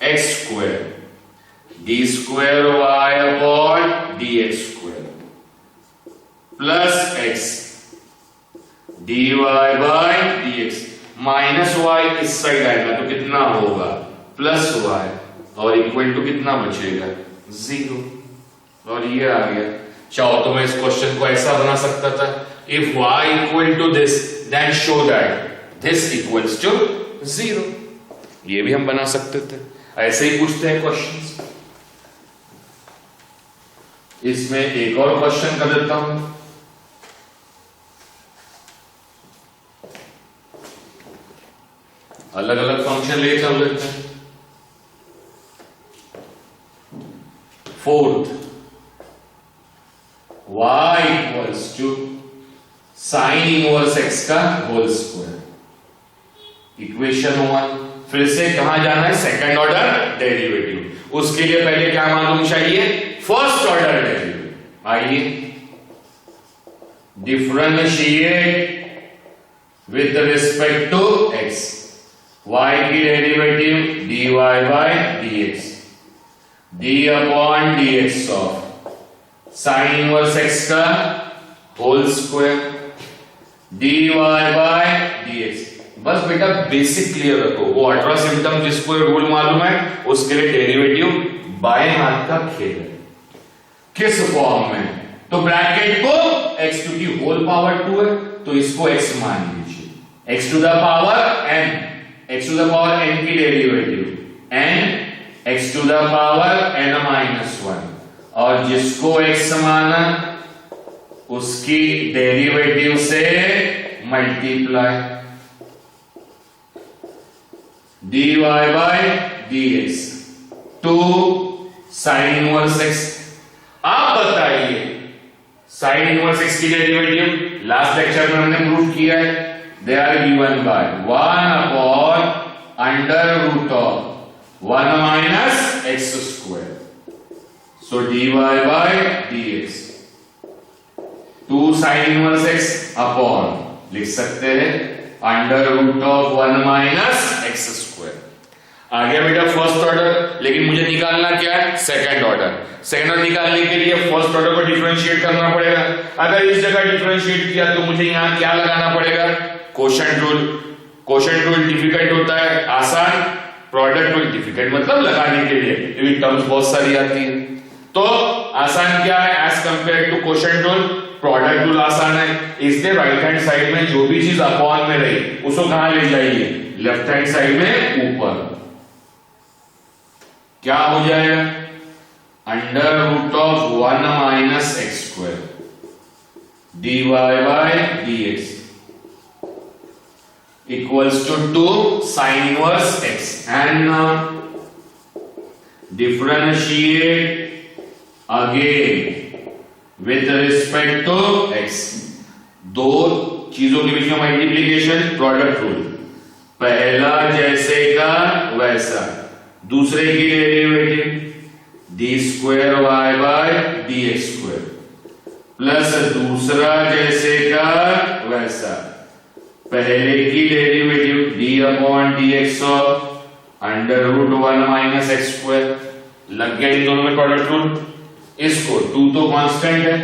x square d square y upon dx square plus x dy by dx minus y इस साइड आएगा तो कितना होगा? प्लस y और इक्वल टू कितना बचेगा? 0। और ये आ गया। चाहो तो मैं इस क्वेश्चन को ऐसा बना सकता था, if y equal to this then show that this equals to 0। ये भी हम बना सकते थे। ऐसे ही पूछते हैं क्वेश्चंस। इसमें एक और क्वेश्चन कर देता हूं। अलग अलग फंक्शन ले चल लेते हैं। Fourth, y equals to sine inverse x का होल स्क्वायर। इक्वेशन 1। फिर से कहां जाना है? Second order derivative. उसके लिए पहले क्या मालूम चाहिए? First order derivative. आइए, differentiate with respect to x। y की derivative dy by dx, d upon dx of sine inverse x का whole square dy by dx। बस बेटा बेसिक क्लियर रखो। वो 18 सिम्टम जिसको रूल मालूम है उसके लिए डेरिवेटिव बाएं हाथ का खेल है। किस फॉर्म में? तो ब्रैकेट को x टू की होल पावर 2 है तो इसको x मान लीजिए। x to the power n, x to the power n की derivative n, x to the power n minus 1 और जिसको x माना उसकी डेरिवेटिव से multiply dy by dx to sine inverse x। आप बताइए साइन इनवर्स x की derivative last lecture में हमने प्रूव किया है। They are given by 1 upon under root of 1 minus x square. So dy by dx to sine inverse x upon लिख सकते हैं under root of 1 minus x square. आ गया बेटा फर्स्ट ऑर्डर। लेकिन मुझे निकालना क्या है? Second order. सेकंड ऑर्डर निकालने के लिए फर्स्ट ऑर्डर को डिफरेंशिएट करना पड़ेगा। अगर इस जगह डिफरेंशिएट किया तो मुझे यहां क्या लगाना पड़ेगा? Quotient rule. Quotient rule difficult होता है, आसान। प्रोडक्ट रूल डिफिकल्ट मतलब लगाने के लिए, क्योंकि टर्म्स बहुत सारी आती है। तो आसान क्या है as compare to quotient rule? Product rule आसान है। इसलिए राइट हैंड साइड में जो भी चीज अपॉन में रही उसको कहां ले जाइए? लेफ्ट हैंड साइड में ऊपर। क्या हो जाएगा? Under root of 1 minus x square dy by dx equals to 2 sine inverse x। And differentiate again with respect to x। दो चीजों के बीच में मल्टीप्लीकेशन, प्रोडक्ट रूल। पहला जैसे का वैसा, दूसरे की derivative d square y by dx square plus दूसरा जैसे का वैसा, पहले की derivative d upon dx of under root 1 minus x square. लग गया इन दोनों में प्रोडक्ट रूल। इसको 2 तो कांस्टेंट है,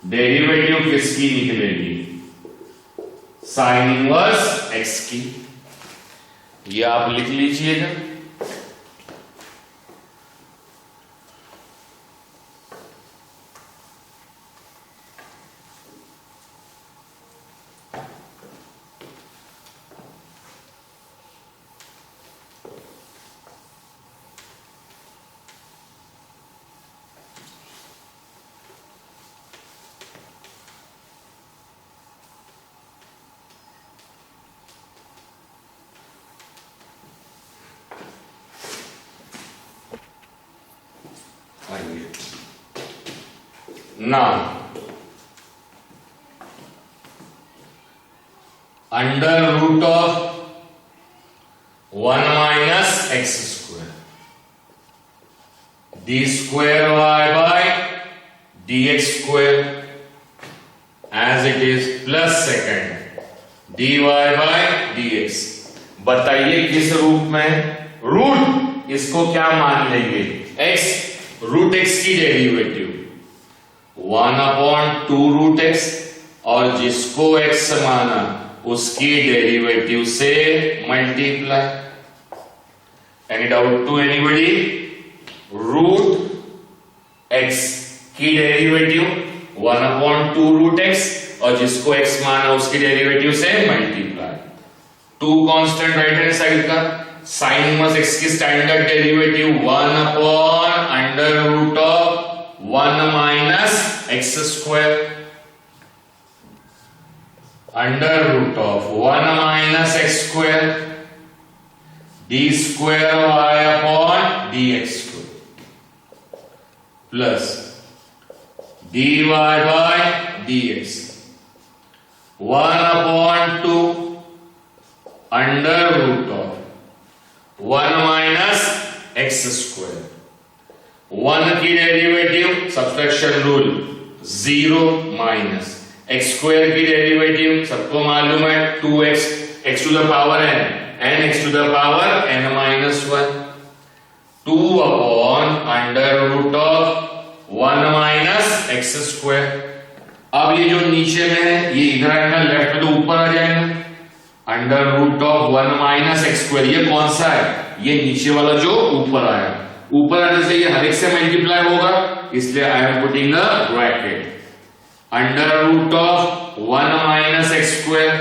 डेरिवेटिव किसकी निकलेगी? साइन इनवर्स x की। ये आप लिख लीजिएगा। Now, under root of 1 minus x square d square y by dx square as it is plus second dy by dx। बताइए किस रूप में? रूट इसको क्या मान लेंगे? x, रूट x की डेरिवेटिव 1/2√x और जिसको x माना उसकी डेरिवेटिव से multiply. Any doubt to anybody? Root x की डेरिवेटिव 1/2√x और जिसको x माना उसकी डेरिवेटिव से multiply. Two constant right hand side का sin इनवर्स x की standard derivative 1/√1 minus x square √1 minus x square d square y upon dx square plus dy by dx 1/2 √1 minus x square. 1 की derivative subtraction rule 0 minus x square की derivative सबको मालूम है 2x x to the power n x to the power n minus 1 2 अपॉन √1 minus x square. अब ये जो नीचे में है ये इधर आएगा, लेफ्ट में तो ऊपर आ जाएगा √1 माइनस x स्क्वायर। ये कौन सा है? ये नीचे वाला जो ऊपर आया। ऊपर आने से ये हर एक से मल्टीप्लाई होगा, इसलिए I am putting a bracket √1 minus x square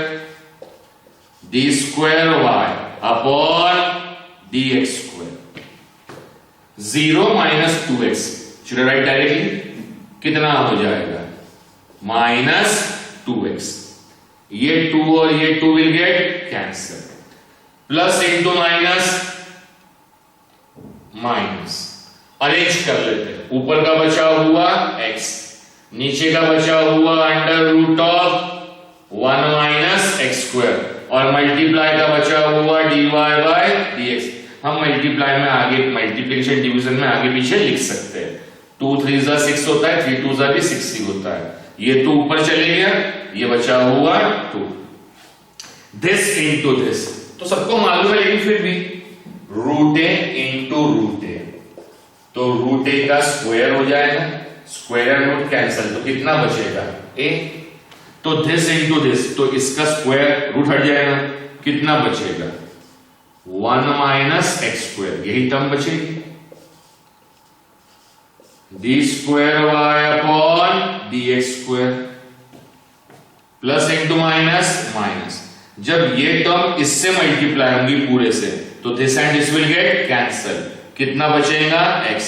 d square y upon dx square 0 minus 2x। Should I right directly? कितना हो जाएगा? Minus 2x। ये 2 और ये 2 will get cancel. Plus into minus minus. Arrange कर लेते हैं। ऊपर का बचा हुआ x, नीचे का बचा हुआ √1 माइनस x स्क्वायर और मल्टीप्लाई का बचा हुआ dy बाय dx। हम मल्टीप्लाई में आगे मल्टीप्लिकेशन डिवीजन में आगे पीछे लिख सकते हैं। 2 3 जा 6 होता है, 3 2 जा भी 6 ही होता है। ये तो ऊपर चले गया, ये बचा हुआ 2। दिस इंटू दिस तो सबको मालूम है, लेकिन फिर भी √a इंटू √a तो √a का स्क्वायर हो जाएगा, स्क्वायर रूट कैंसल, तो कितना बचेगा? a। तो दिस इंटू दिस तो इसका स्क्वायर रूट हट जाएगा, कितना बचेगा? 1 माइनस x स्क्वायर, यही टर्म बचेगी d square y upon dx square plus into minus minus. जब ये टर्म इससे मल्टीप्लाई होंगी पूरे से तो this and this will get cancel. कितना बचेगा? x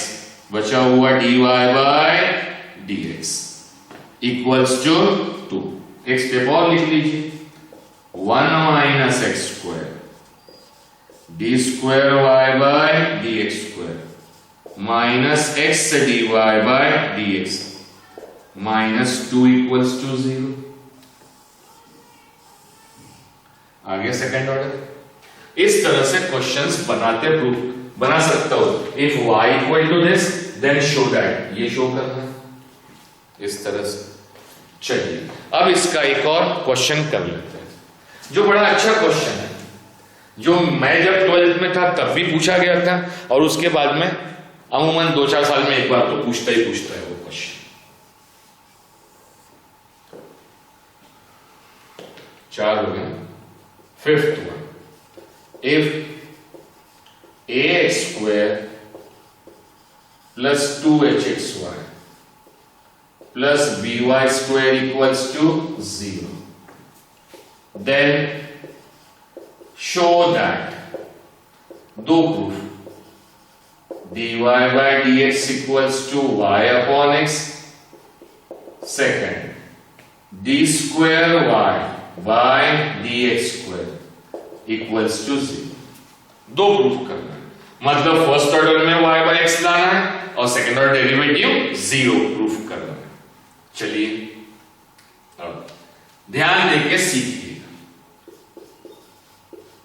बचा हुआ dy by dx equals to 2। एक स्टेप और लिख लीजिए 1 minus x square d square y by dx square minus x dy by dx minus 2 equals to 0। आगे सेकंड ऑर्डर। इस तरह से क्वेश्चंस बनाते प्रूफ बना सकता हो। If y equal to this then show that, ये शो करना है इस तरह से। चलिए अब इसका एक और क्वेश्चन कर लेते हैं जो बड़ा अच्छा क्वेश्चन है, जो मैं जब 12th में था तब भी पूछा गया था और उसके बाद में अमूमन 2-4 साल में एक बार तो पूछता ही पूछता है वो क्वेश्चन। चार हो गए। Fifth one, if ax square plus 2hxy plus by square equals to 0, then show that, दो proof, dy by dx equals to y upon x, second d square y by dx square equals to 0। दो proof करना है, मतलब first order में y by x लाना है और second order derivative 0 proof करना है। चलिए अब ध्यान देके सीखिएगा।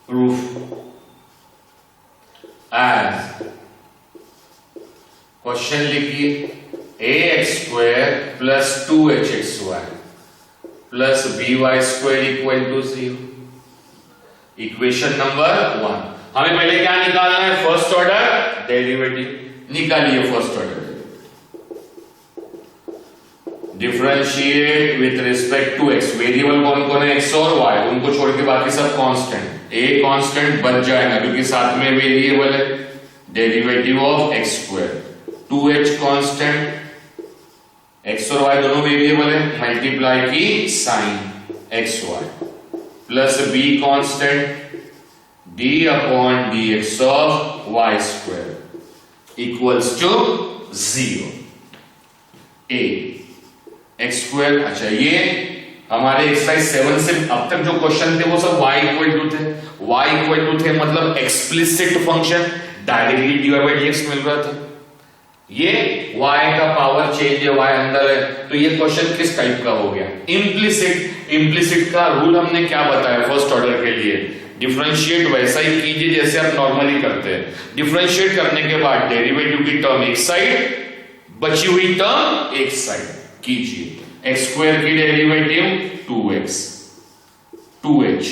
प्रूफ एज क्वेश्चन लिखिए ax square plus 2hxy plus by square equal to 0। Equation number 1। हमें पहले क्या निकालना है? First order derivative. निकालिए first order. Differentiate with respect to x। Variable कौन कौन है? x और y, उनको छोड़ के बाकी सब कांस्टेंट। a कांस्टेंट बच जाएगा क्योंकि साथ में वेरिएबल है। Derivative of x square, 2h constant, x और y दोनों वेरिएबल है, मल्टीप्लाई की sign xy plus b constant d upon dx of y square equals to 0। a x square. अच्छा, ये हमारे एक्सरसाइज 7 से अब तक जो क्वेश्चन थे वो सब y इक्वल टू थे। y इक्वल टू थे मतलब explicit function, directly dy by dx मिल रहा था। ये y का पावर चेंज है, y अंदर है, तो ये क्वेश्चन किस टाइप का हो गया? इम्प्लिसिट। इम्प्लिसिट का रूल हमने क्या बताया फर्स्ट ऑर्डर के लिए? डिफरेंशिएट वैसा ही कीजिए जैसे आप नॉर्मली करते हैं। डिफरेंशिएट करने के बाद डेरिवेटिव की टर्म एक साइड, बची हुई टर्म एक साइड कीजिए। x स्क्वायर की derivative 2x, 2h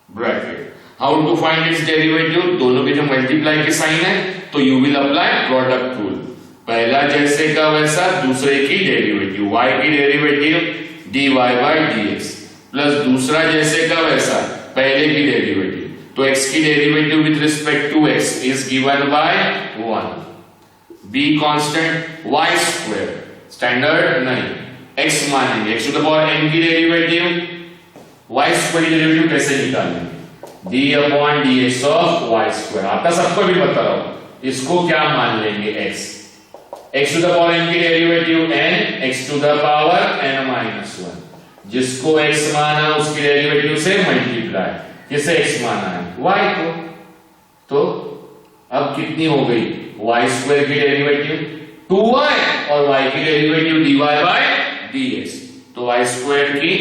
bracket. How to find its derivative? दोनों के जो मल्टीप्लाई के साइन है तो you will apply product rule. पहला जैसे का वैसा, दूसरे की डेरिवेटिव, y की derivative dy by dx plus दूसरा जैसे का वैसा, पहले की डेरिवेटिव। तो x की derivative with respect to x is given by 1, b constant, y square standard नहीं, x मानेंगे, x to the power n की डेरिवेटिव, y स्क्वायर की डेरिवेटिव कैसे निकालेंगे? d upon dx of y square. आता सबको भी बता रहा हूं, इसको क्या मान लेंगे? x to the power n की derivative n, x to the power n minus 1, जिसको x माना उसकी डेरिवेटिव से मल्टीप्लाई, किसे x माना है? y को। तो अब कितनी हो गई? y स्क्वायर की डेरिवेटिव 2y और y की डेरिवेटिव dy बाय dx, तो y स्क्वायर की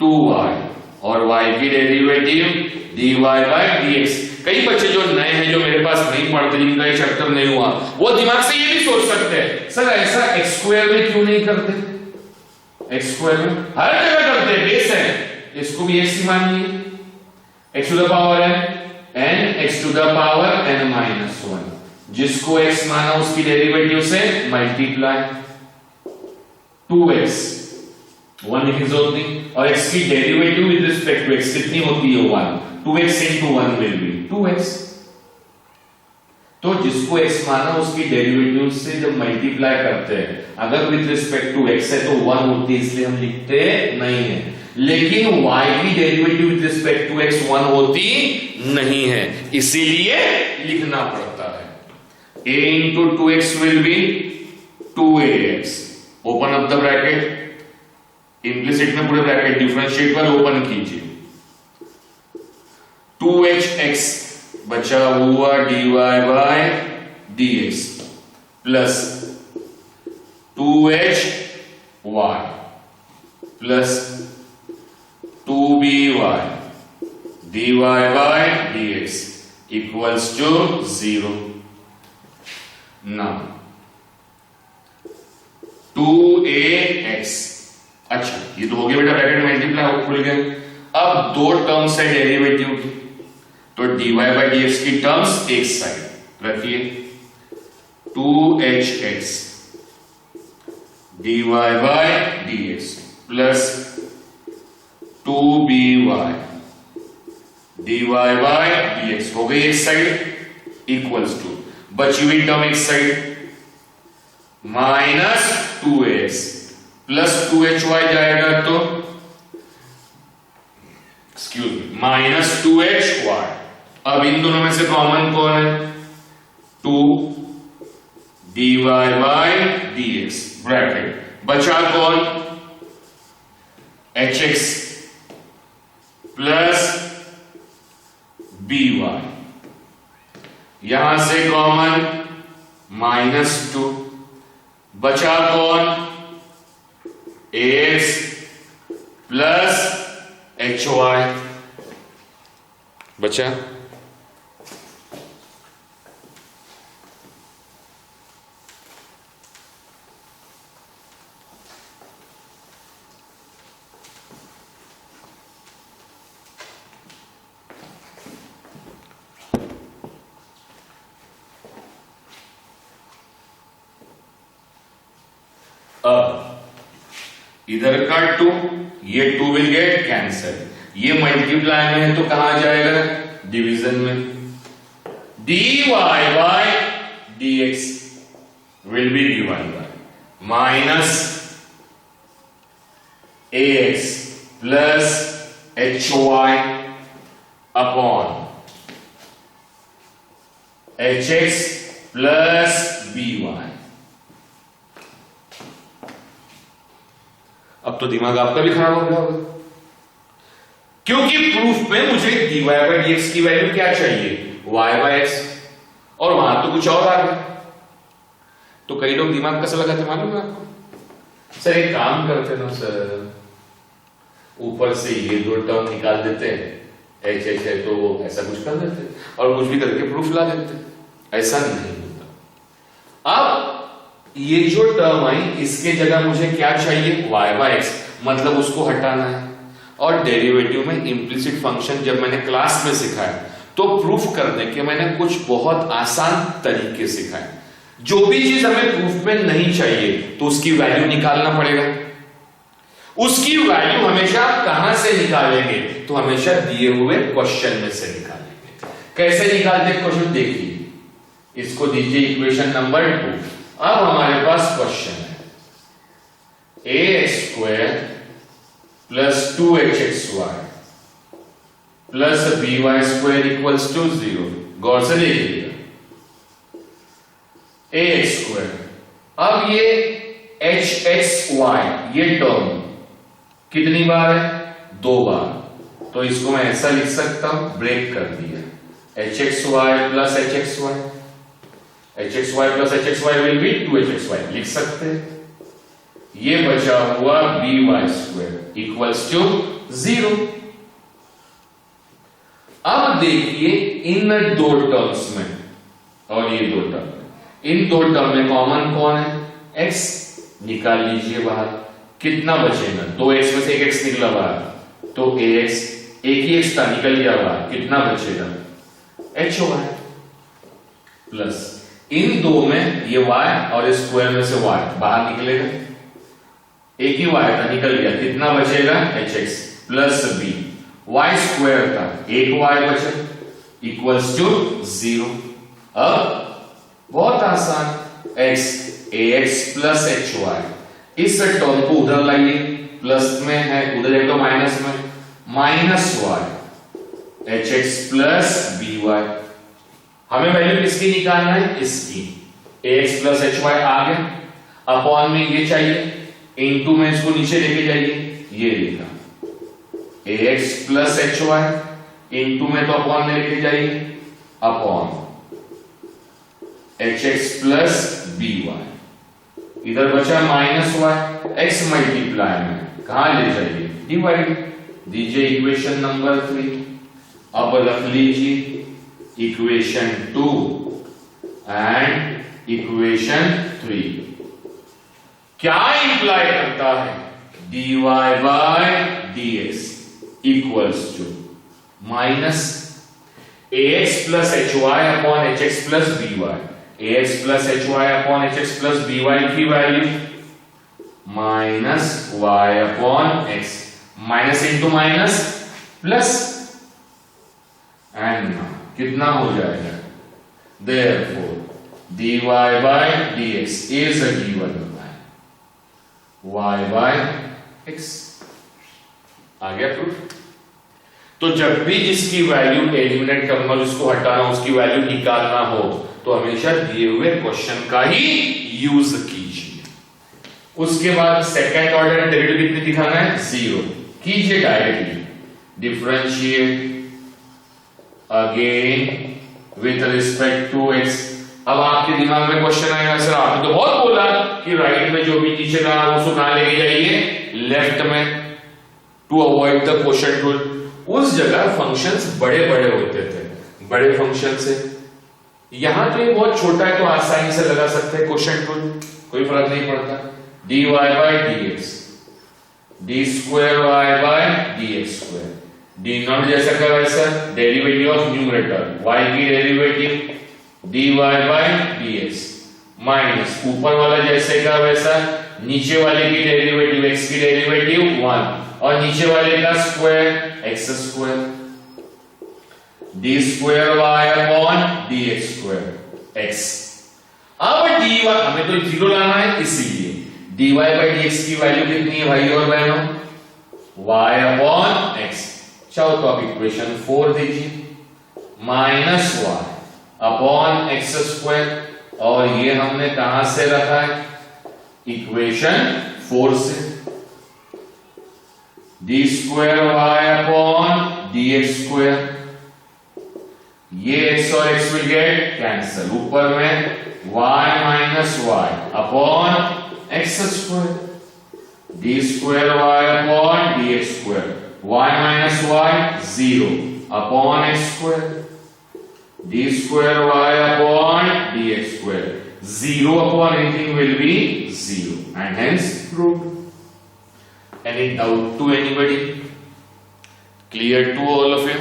2y और y की डेरिवेटिव dy बाय dx। कई बच्चे जो नए हैं, जो मेरे पास नहीं पढ़ते, जिनका ये चैप्टर नहीं हुआ, वो दिमाग से ये भी सोच सकते हैं, सर ऐसा x स्क्वायर में क्यों नहीं करते? x स्क्वायर में हर जगह करते हैं, बेस है, इसको भी x ही मानिए, x to the power n, x to the power n minus 1, जिसको x माना उसकी डेरिवेटिव से मल्टीप्लाई 2x, 1 लिखने की जरूरत नहीं, और x की derivative with respect to x कितनी होती है? 1, 2x into 1 will be 2x। तो जिसको x माना उसकी डेरिवेटिव से जब मल्टीप्लाई करते हैं, अगर विद रिस्पेक्ट टू x है तो 1 होती है, इसलिए हम लिखते नहीं है। लेकिन y की derivative with respect to x 1 होती नहीं है, इसीलिए लिखना पड़ता है। a into 2x will be 2ax, open up the bracket, implicit में पूरे ब्रैकेट, डिफरेंशिएट पर ओपन कीजिए, 2hx बचा हुआ dy by dx plus 2hy plus 2by dy by dx equals to 0। Now 2ax, अच्छा ये तो हो गया बेटा, ब्रैकेट में मल्टीप्लाई खुल गया। अब दो टर्म्स है डेरिवेटिव की, तो dy बाई dx की टर्म्स एक साइड रखिए, 2hx dy by dx plus 2by dy by dx हो गई एक साइड, इक्वल्स टू बची हुई टर्म एक side minus 2x plus 2hy जाएगा तो एक्सक्यूज मी माइनस 2hy। अब इन दोनों में से कॉमन कौन है? 2 dy बाई dx ब्रैकेट, बचा कौन? hx प्लस by, यहां से कॉमन -2, बचा कौन? ax प्लस hy बचा। अब इधर का 2, ये 2 विल गेट कैंसल, ये मल्टीप्लाई में है तो कहां जाएगा, डिवीजन में। dy by dx will be dy by minus ax plus hy upon hx plus by। अब तो दिमाग आपका भी खराब हो गया होगा, क्योंकि प्रूफ में मुझे dy by dx की वैल्यू क्या चाहिए, y by x, और वहां तो कुछ और आ गया। तो कई लोग दिमाग कैसे लगाते मालूम है आपको, सर एक काम करते ना सर, ऊपर से ये 2 टर्म निकाल देते हैं, एच एच है तो ऐसा कुछ कर देते और कुछ भी करके प्रूफ ला देते। ऐसा नहीं होता। अब ये जो टर्म आई, इसके जगह मुझे क्या चाहिए, y by x, मतलब उसको हटाना है। और डेरिवेटिव में इंप्लिसिट फंक्शन जब मैंने क्लास में सिखाया तो प्रूफ करने के मैंने कुछ बहुत आसान तरीके सिखाए। जो भी चीज हमें प्रूफ में नहीं चाहिए तो उसकी वैल्यू निकालना पड़ेगा। उसकी वैल्यू हमेशा कहां से निकालेंगे, तो हमेशा दिए हुए क्वेश्चन में से निकालेंगे। कैसे निकालते हैं क्वेश्चन देखिए, इसको दीजिए इक्वेशन नंबर 2। अब हमारे पास क्वेश्चन है a square plus 2hxy plus by square equals to 0। गौर से देखिएगा, a स्क्वायर, अब ये hxy ये टर्म कितनी बार है, 2 बार, तो इसको मैं ऐसा लिख सकता हूं, ब्रेक कर दिया, hxy plus hxy, hxy plus hxy will be 2hxy लिख सकते हैं। ये बचा हुआ by स्क्वायर इक्वल्स टू 0। अब देखिए इन 2 टर्म्स में और ये 2 टर्म, इन 2 टर्म में कॉमन कौन है, x, निकाल लीजिए बाहर, कितना बचेगा, 2x में से एक x निकला बाहर, तो ax, एक ही x था निकल गया बाहर, कितना बचेगा, hy प्लस इन 2 में ये y और स्क्वायर में से y बाहर निकलेगा, एक ही y था निकल गया, कितना बचेगा, hx plus b, y square था, एक y बचा इक्वल्स टू 0। अब बहुत आसान, x ax प्लस hy, इस टर्म को उधर लाइए, प्लस में है उधर एक तो माइनस में, minus y hx plus by। हमें वैल्यू किसकी निकालना है, इसकी, ax प्लस hy आ गया, अपॉन में ये चाहिए, इनटू में इसको नीचे लेके जाइए, ये लिखा ax प्लस hy, इनटू में तो अपॉन में लेके जाइए, अपॉन hx प्लस by, इधर बचा माइनस y, x मल्टीप्लाई में कहां ले जाइए, डिवाइड, दीजिए इक्वेशन नंबर 3। अब रख लीजिए इक्वेशन 2 एंड इक्वेशन 3 क्या इंप्लाई करता है, dy by dx equals to minus ax plus hy upon hx plus by, ax plus hy upon hx plus by की value minus y upon x, minus into minus plus, and कितना हो जाएगा, therefore dy by dx is given by y by x। आ गया proof. तो जब भी जिसकी value eliminate करना, जिसको हटाना, उसकी वैल्यू निकालना हो तो हमेशा दिए हुए क्वेश्चन का ही यूज कीजिए। उसके बाद सेकंड ऑर्डर डेरिवेटिव कितनी दिखाना है, 0 कीजिए directly, differentiate again with respect to x। अब आपके दिमाग में क्वेश्चन आएगा, सर आपने तो बहुत बोला कि राइट में जो भी नीचे का उसको कहां लेके जाइए, लेफ्ट में, to avoid the quotient rule. उस जगह फंक्शंस बड़े बड़े होते थे, बड़े फंक्शन से, यहां तो ये बहुत छोटा है तो आसानी से लगा सकते हैं क्वोशंट रूल, कोई फर्क नहीं पड़ता। dy by dx, d square y by dx square, d not जैसा का वैसा, डेरिवेटिव ऑफ न्यूमरेटर y की derivative dy by dx, minus ऊपर वाला जैसे का वैसा नीचे वाले की डेरिवेटिव x की डेरिवेटिव 1 और नीचे वाले का square x square d square y upon dx square x। अब dy हमें तो जीरो लाना है इसीलिए dy बाई dx की वैल्यू कितनी है भाई और बहनों y अपॉन x। चलो तो अब इक्वेशन 4 दीजिए minus y upon x square और ये हमने कहां से रखा है इक्वेशन 4 से d square y upon dx square ये x और x विल गेट कैंसल ऊपर में y minus y upon x square d square y upon dx square y minus y 0 upon x square d square y upon dx square 0 upon anything will be 0 and hence proved. Any doubt to anybody? Clear to all of you?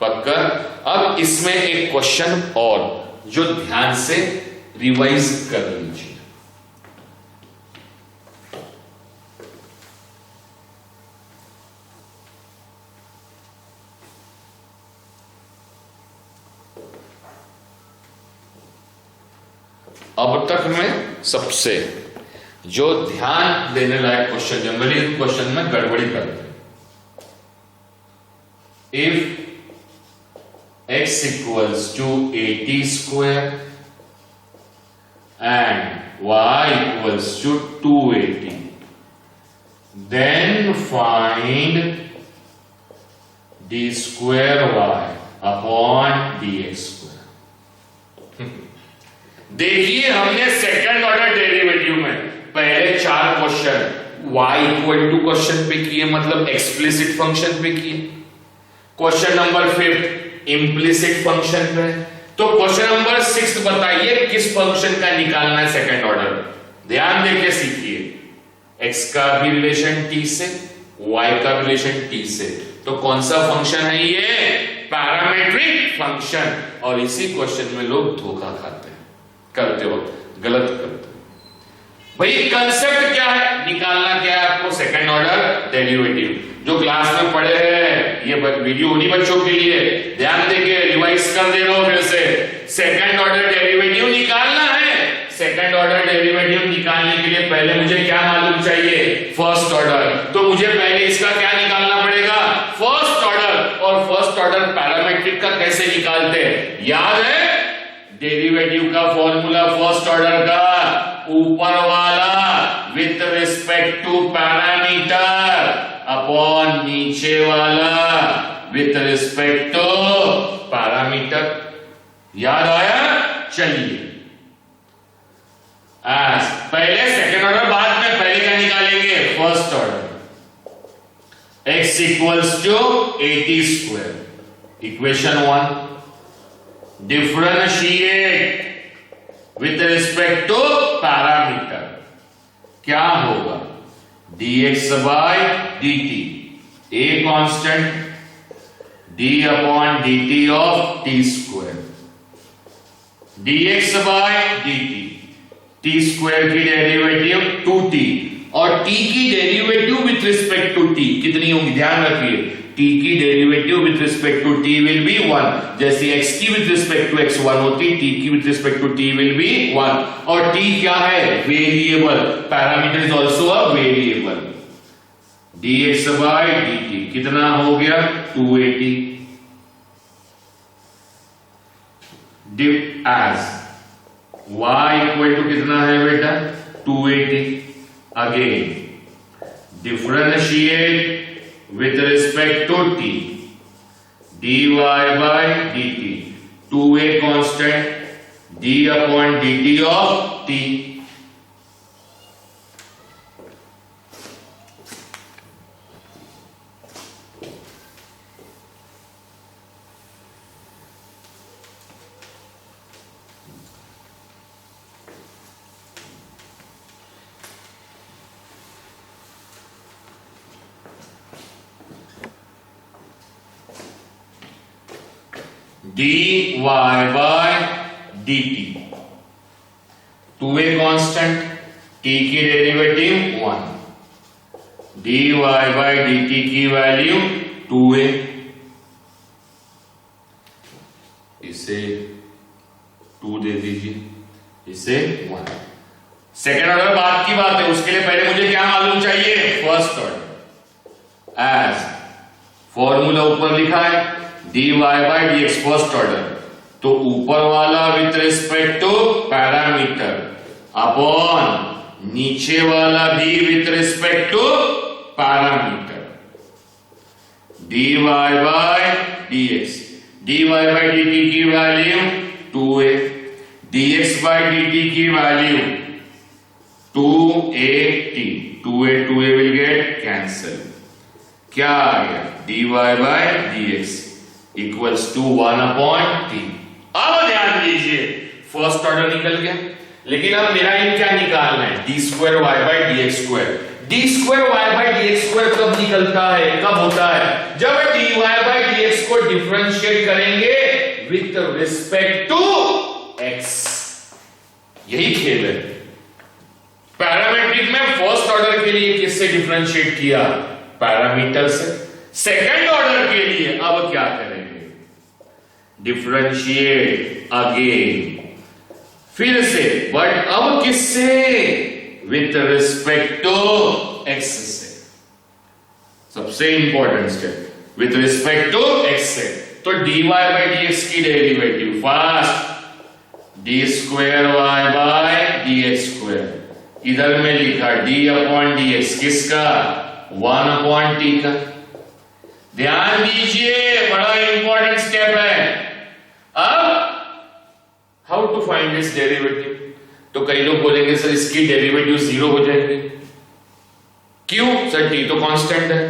पक्का? अब इसमें एक question और जो ध्यान से revise कर लीजिए। अब तक में सबसे जो ध्यान देने लायक क्वेश्चन जनरली क्वेश्चन में गड़बड़ी करते हैं। If x equals to 80 square and y equals to 280 then find d square y upon dx square. देखिए हमने सेकंड ऑर्डर डेरिवेटिव में पहले 4 question y equal to question पे किए मतलब एक्सप्लिसिट फंक्शन पे किए। क्वेश्चन नंबर 5 इम्प्लिसिट फंक्शन पे। तो क्वेश्चन नंबर 6 बताइए किस फंक्शन का निकालना है सेकंड ऑर्डर। ध्यान देके सीखिए x का भी रिलेशन t से y का रिलेशन t से। तो कौन सा फंक्शन है ये पैरामेट्रिक फंक्शन। और इसी क्वेश्चन में लोग धोखा खाते हैं करते वक्त गलत करते। भाई कंसेप्ट क्या है निकालना क्या है आपको सेकंड ऑर्डर डेरिवेटिव। जो क्लास में पढ़े हैं ये वीडियो उन्हीं बच्चों के लिए ध्यान देके रिवाइज कर दे रहा हूं फिर से। सेकंड ऑर्डर डेरिवेटिव निकालना है। सेकंड ऑर्डर डेरिवेटिव निकालने के लिए पहले मुझे क्या मालूम चाहिए फर्स्ट ऑर्डर। तो मुझे पहले इसका क्या निकालना पड़ेगा फर्स्ट ऑर्डर। और फर्स्ट ऑर्डर पैरामेट्रिक का कैसे निकालते हैं याद है डेरिवेटिव का फॉर्मूला फर्स्ट ऑर्डर का ऊपर वाला with respect to parameter upon नीचे वाला विथ रिस्पेक्ट टू पैरामीटर। याद आया। चलिए पहले सेकंड ऑर्डर बाद में पहले क्या निकालेंगे first order. x equals to 80 square equation 1 differentiate with respect to parameter क्या होगा dx by dt a constant d upon dt of t square dx by dt t square की डेरिवेटिव 2t और t की derivative with respect to t कितनी होगी ध्यान रखिए t की derivative with respect to t will be 1 जैसे x की विथ रिस्पेक्ट टू x 1 होती t की with respect to t will be 1 और t क्या है variable parameter is also a variable dx by dt कितना हो गया 280 diff as y equal to कितना है बेटा 280 again differentiate with respect to t dy by dt 2a constant d upon dt of t dy by dt 2a constant t T की derivative 1, dy by dt की value 2a, इसे 2 दे दीजिए, इसे 1। Second order बाद की बात है, उसके लिए पहले मुझे क्या मालूम चाहिए, फर्स्ट ऑर्डर। एज फॉर्मूला ऊपर लिखा है dy by dx first order, तो ऊपर वाला with respect to parameter upon नीचे वाला भी with respect to parameter, dy by dx, dy by dt की value 2a, dx by dt की value 2at, 2a will get cancel, क्या आ गया, dy by dx equals to 1 upon t। अब ध्यान दीजिए फर्स्ट ऑर्डर निकल गया, लेकिन अब मेरा इन क्या निकालना है, d square Y by D x square. D square Y by D x square कब निकलता है, कब होता है, जब d Y by D x को डिफरेंशिएट करेंगे विथ रिस्पेक्ट टू एक्स। यही खेल है। पैरामेट्रिक में फर्स्ट ऑर्डर के लिए किससे डिफरेंशिएट किया, पैरामीटर से। सेकंड ऑर्डर के लिए अब क्या करेंगे, डिफरेंशिएट अगेन, फिर से, बट अब किससे, विथ रिस्पेक्ट टू एक्स से। सबसे important step, with respect to x से। तो dy बाई डी एक्स की derivative first d square Y by D x square, इधर में लिखा d अपॉन डी एक्स, किसका, 1 अपॉन टी का। ध्यान दीजिए बड़ा इंपॉर्टेंट स्टेप है। अब how to find this derivative, तो कई लोग बोलेंगे सर इसकी डेरिवेटिव 0 हो जाएगी, क्यों सर, t तो कांस्टेंट है।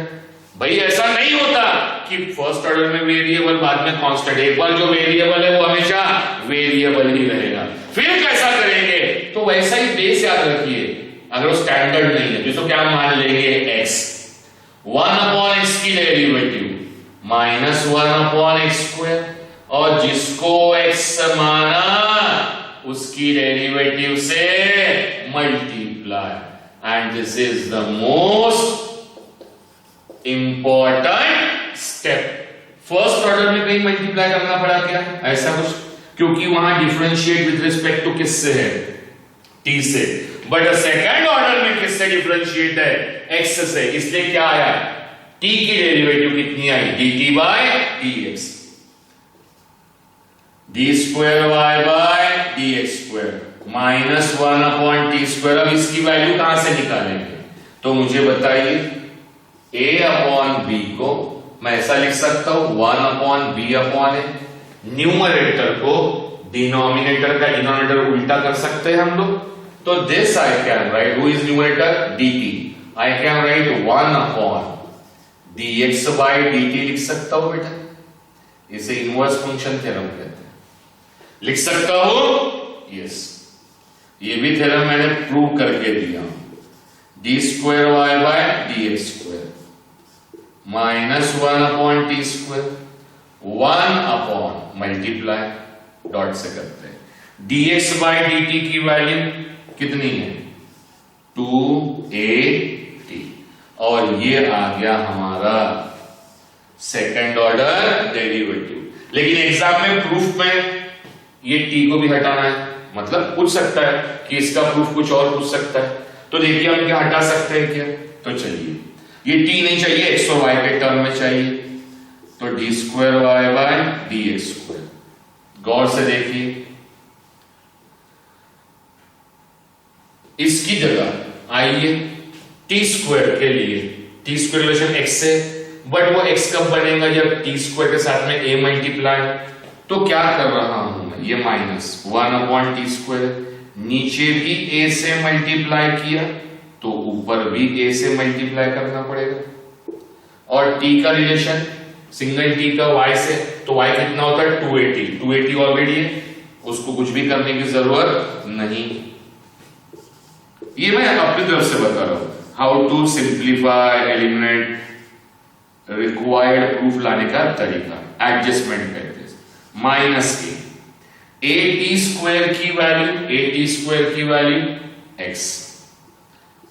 भाई ऐसा नहीं होता कि फर्स्ट ऑर्डर में वेरिएबल बाद में कांस्टेंट, एक बार जो वेरिएबल है वो हमेशा वेरिएबल ही रहेगा। फिर कैसा करेंगे, तो वैसा ही बेस याद रखिए, अगर वो स्टैंडर्ड नहीं है तो क्या मान लेंगे, x, 1 अपॉन x की derivative minus 1 upon x square, और जिसको x माना उसकी डेरिवेटिव से multiply. And this is the most important step. First order में कहीं मल्टीप्लाई करना पड़ा क्या, ऐसा कुछ, क्योंकि वहां डिफरेंशिएट विद रिस्पेक्ट टू किससे है, t से। बट सेकंड ऑर्डर में किससे डिफरेंशिएट है, x से, इसलिए क्या आया, t की डेरिवेटिव कितनी आई, dt by dx, d square Y by D x square minus 1 upon t square. अब इसकी वैल्यू कहां से निकालेंगे, तो मुझे बताइए, a अपॉन b को मैं ऐसा लिख सकता हूं 1 upon b upon a, numerator को डिनोमिनेटर का डिनोमिनेटर उल्टा कर सकते हैं हम लोग, तो this I can write, who is numerator, dt, I can write 1 upon dx by dt लिख सकता हूं बेटा, इसे इनवर्स फंक्शन थ्योरम कहते हैं, लिख सकता हूं, यस। ये भी थ्योरम मैंने प्रूव करके दिया, d square Y by D x square minus 1 upon t square, 1 upon multiply dot से करते हैं, dx बाय dt की वैल्यू कितनी है, 2at, और ये आ गया हमारा सेकंड ऑर्डर डेरिवेटिव। लेकिन एग्जाम में प्रूफ में ये t को भी हटाना है, मतलब पूछ सकता है कि इसका प्रूफ कुछ और पूछ सकता है, तो देखिए हम क्या हटा सकते हैं क्या, तो चलिए ये t नहीं चाहिए, x और y के टर्म में चाहिए, तो D square Y by D x square. गौर से देखिए, इसकी जगह आइए टी स्क्वायर के लिए, टी स्क्वायर रिलेशन x से, बट वो x कब बनेगा, जब टी स्क्वायर के साथ में a मल्टीप्लाई, तो क्या कर रहा हूं मैं, ये माइनस 1 अपॉन टी स्क्वायर, नीचे भी a से मल्टीप्लाई किया तो ऊपर भी a से मल्टीप्लाई करना पड़ेगा, और t का रिलेशन सिंगल t का y से, तो y कितना होता है, 280 ऑलरेडी है, उसको कुछ भी करने की जरूरत नहीं। ये मैं अपनी तरफ से बता रहा हूं, how to simplify, eliminate, required proof लाने का तरीका, एडजस्टमेंट कहते हैं। माइनस a टी स्क्वायर की वैल्यू, a टी स्क्वायर की वैल्यू x,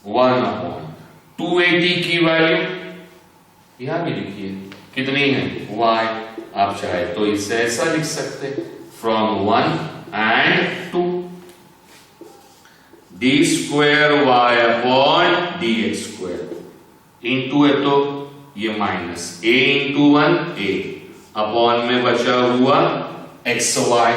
1/280 की वैल्यू यहां भी लिखिए, कितनी है y। आप चाहे तो इसे ऐसा लिख सकते from 1 and 2 d square y upon dx square into है तो ये minus a into 1 a upon में बचा हुआ xy।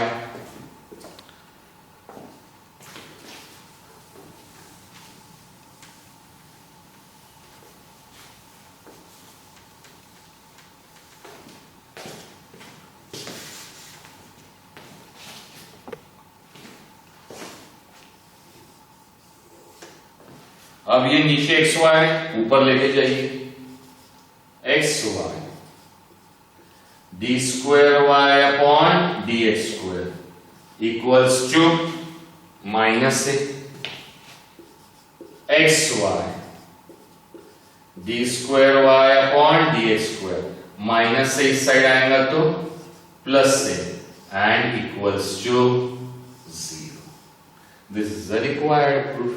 अब ये नीचे xy है, ऊपर लेके जाइए xy d square y upon dx square equals to minus से xy d square y upon dx square minus से इस साइड आएगा तो प्लस से and equals to 0। This is the required proof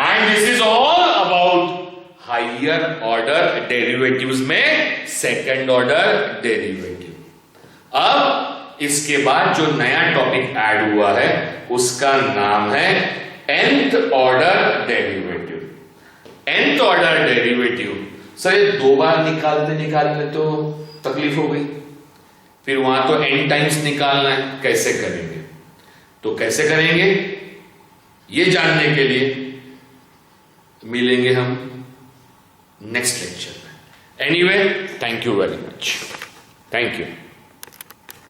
and this is all about higher order derivatives में second order derivative। अब इसके बाद जो नया टॉपिक ऐड हुआ है उसका नाम है nth order derivative। nth order derivative sir ये दो बार निकालने तो तकलीफ हो गई, फिर वहां तो n टाइम्स निकालना है, कैसे करेंगे? तो कैसे करेंगे ये जानने के लिए मिलेंगे हम नेक्स्ट लेक्चर में। Anyway, thank you very much, thank you.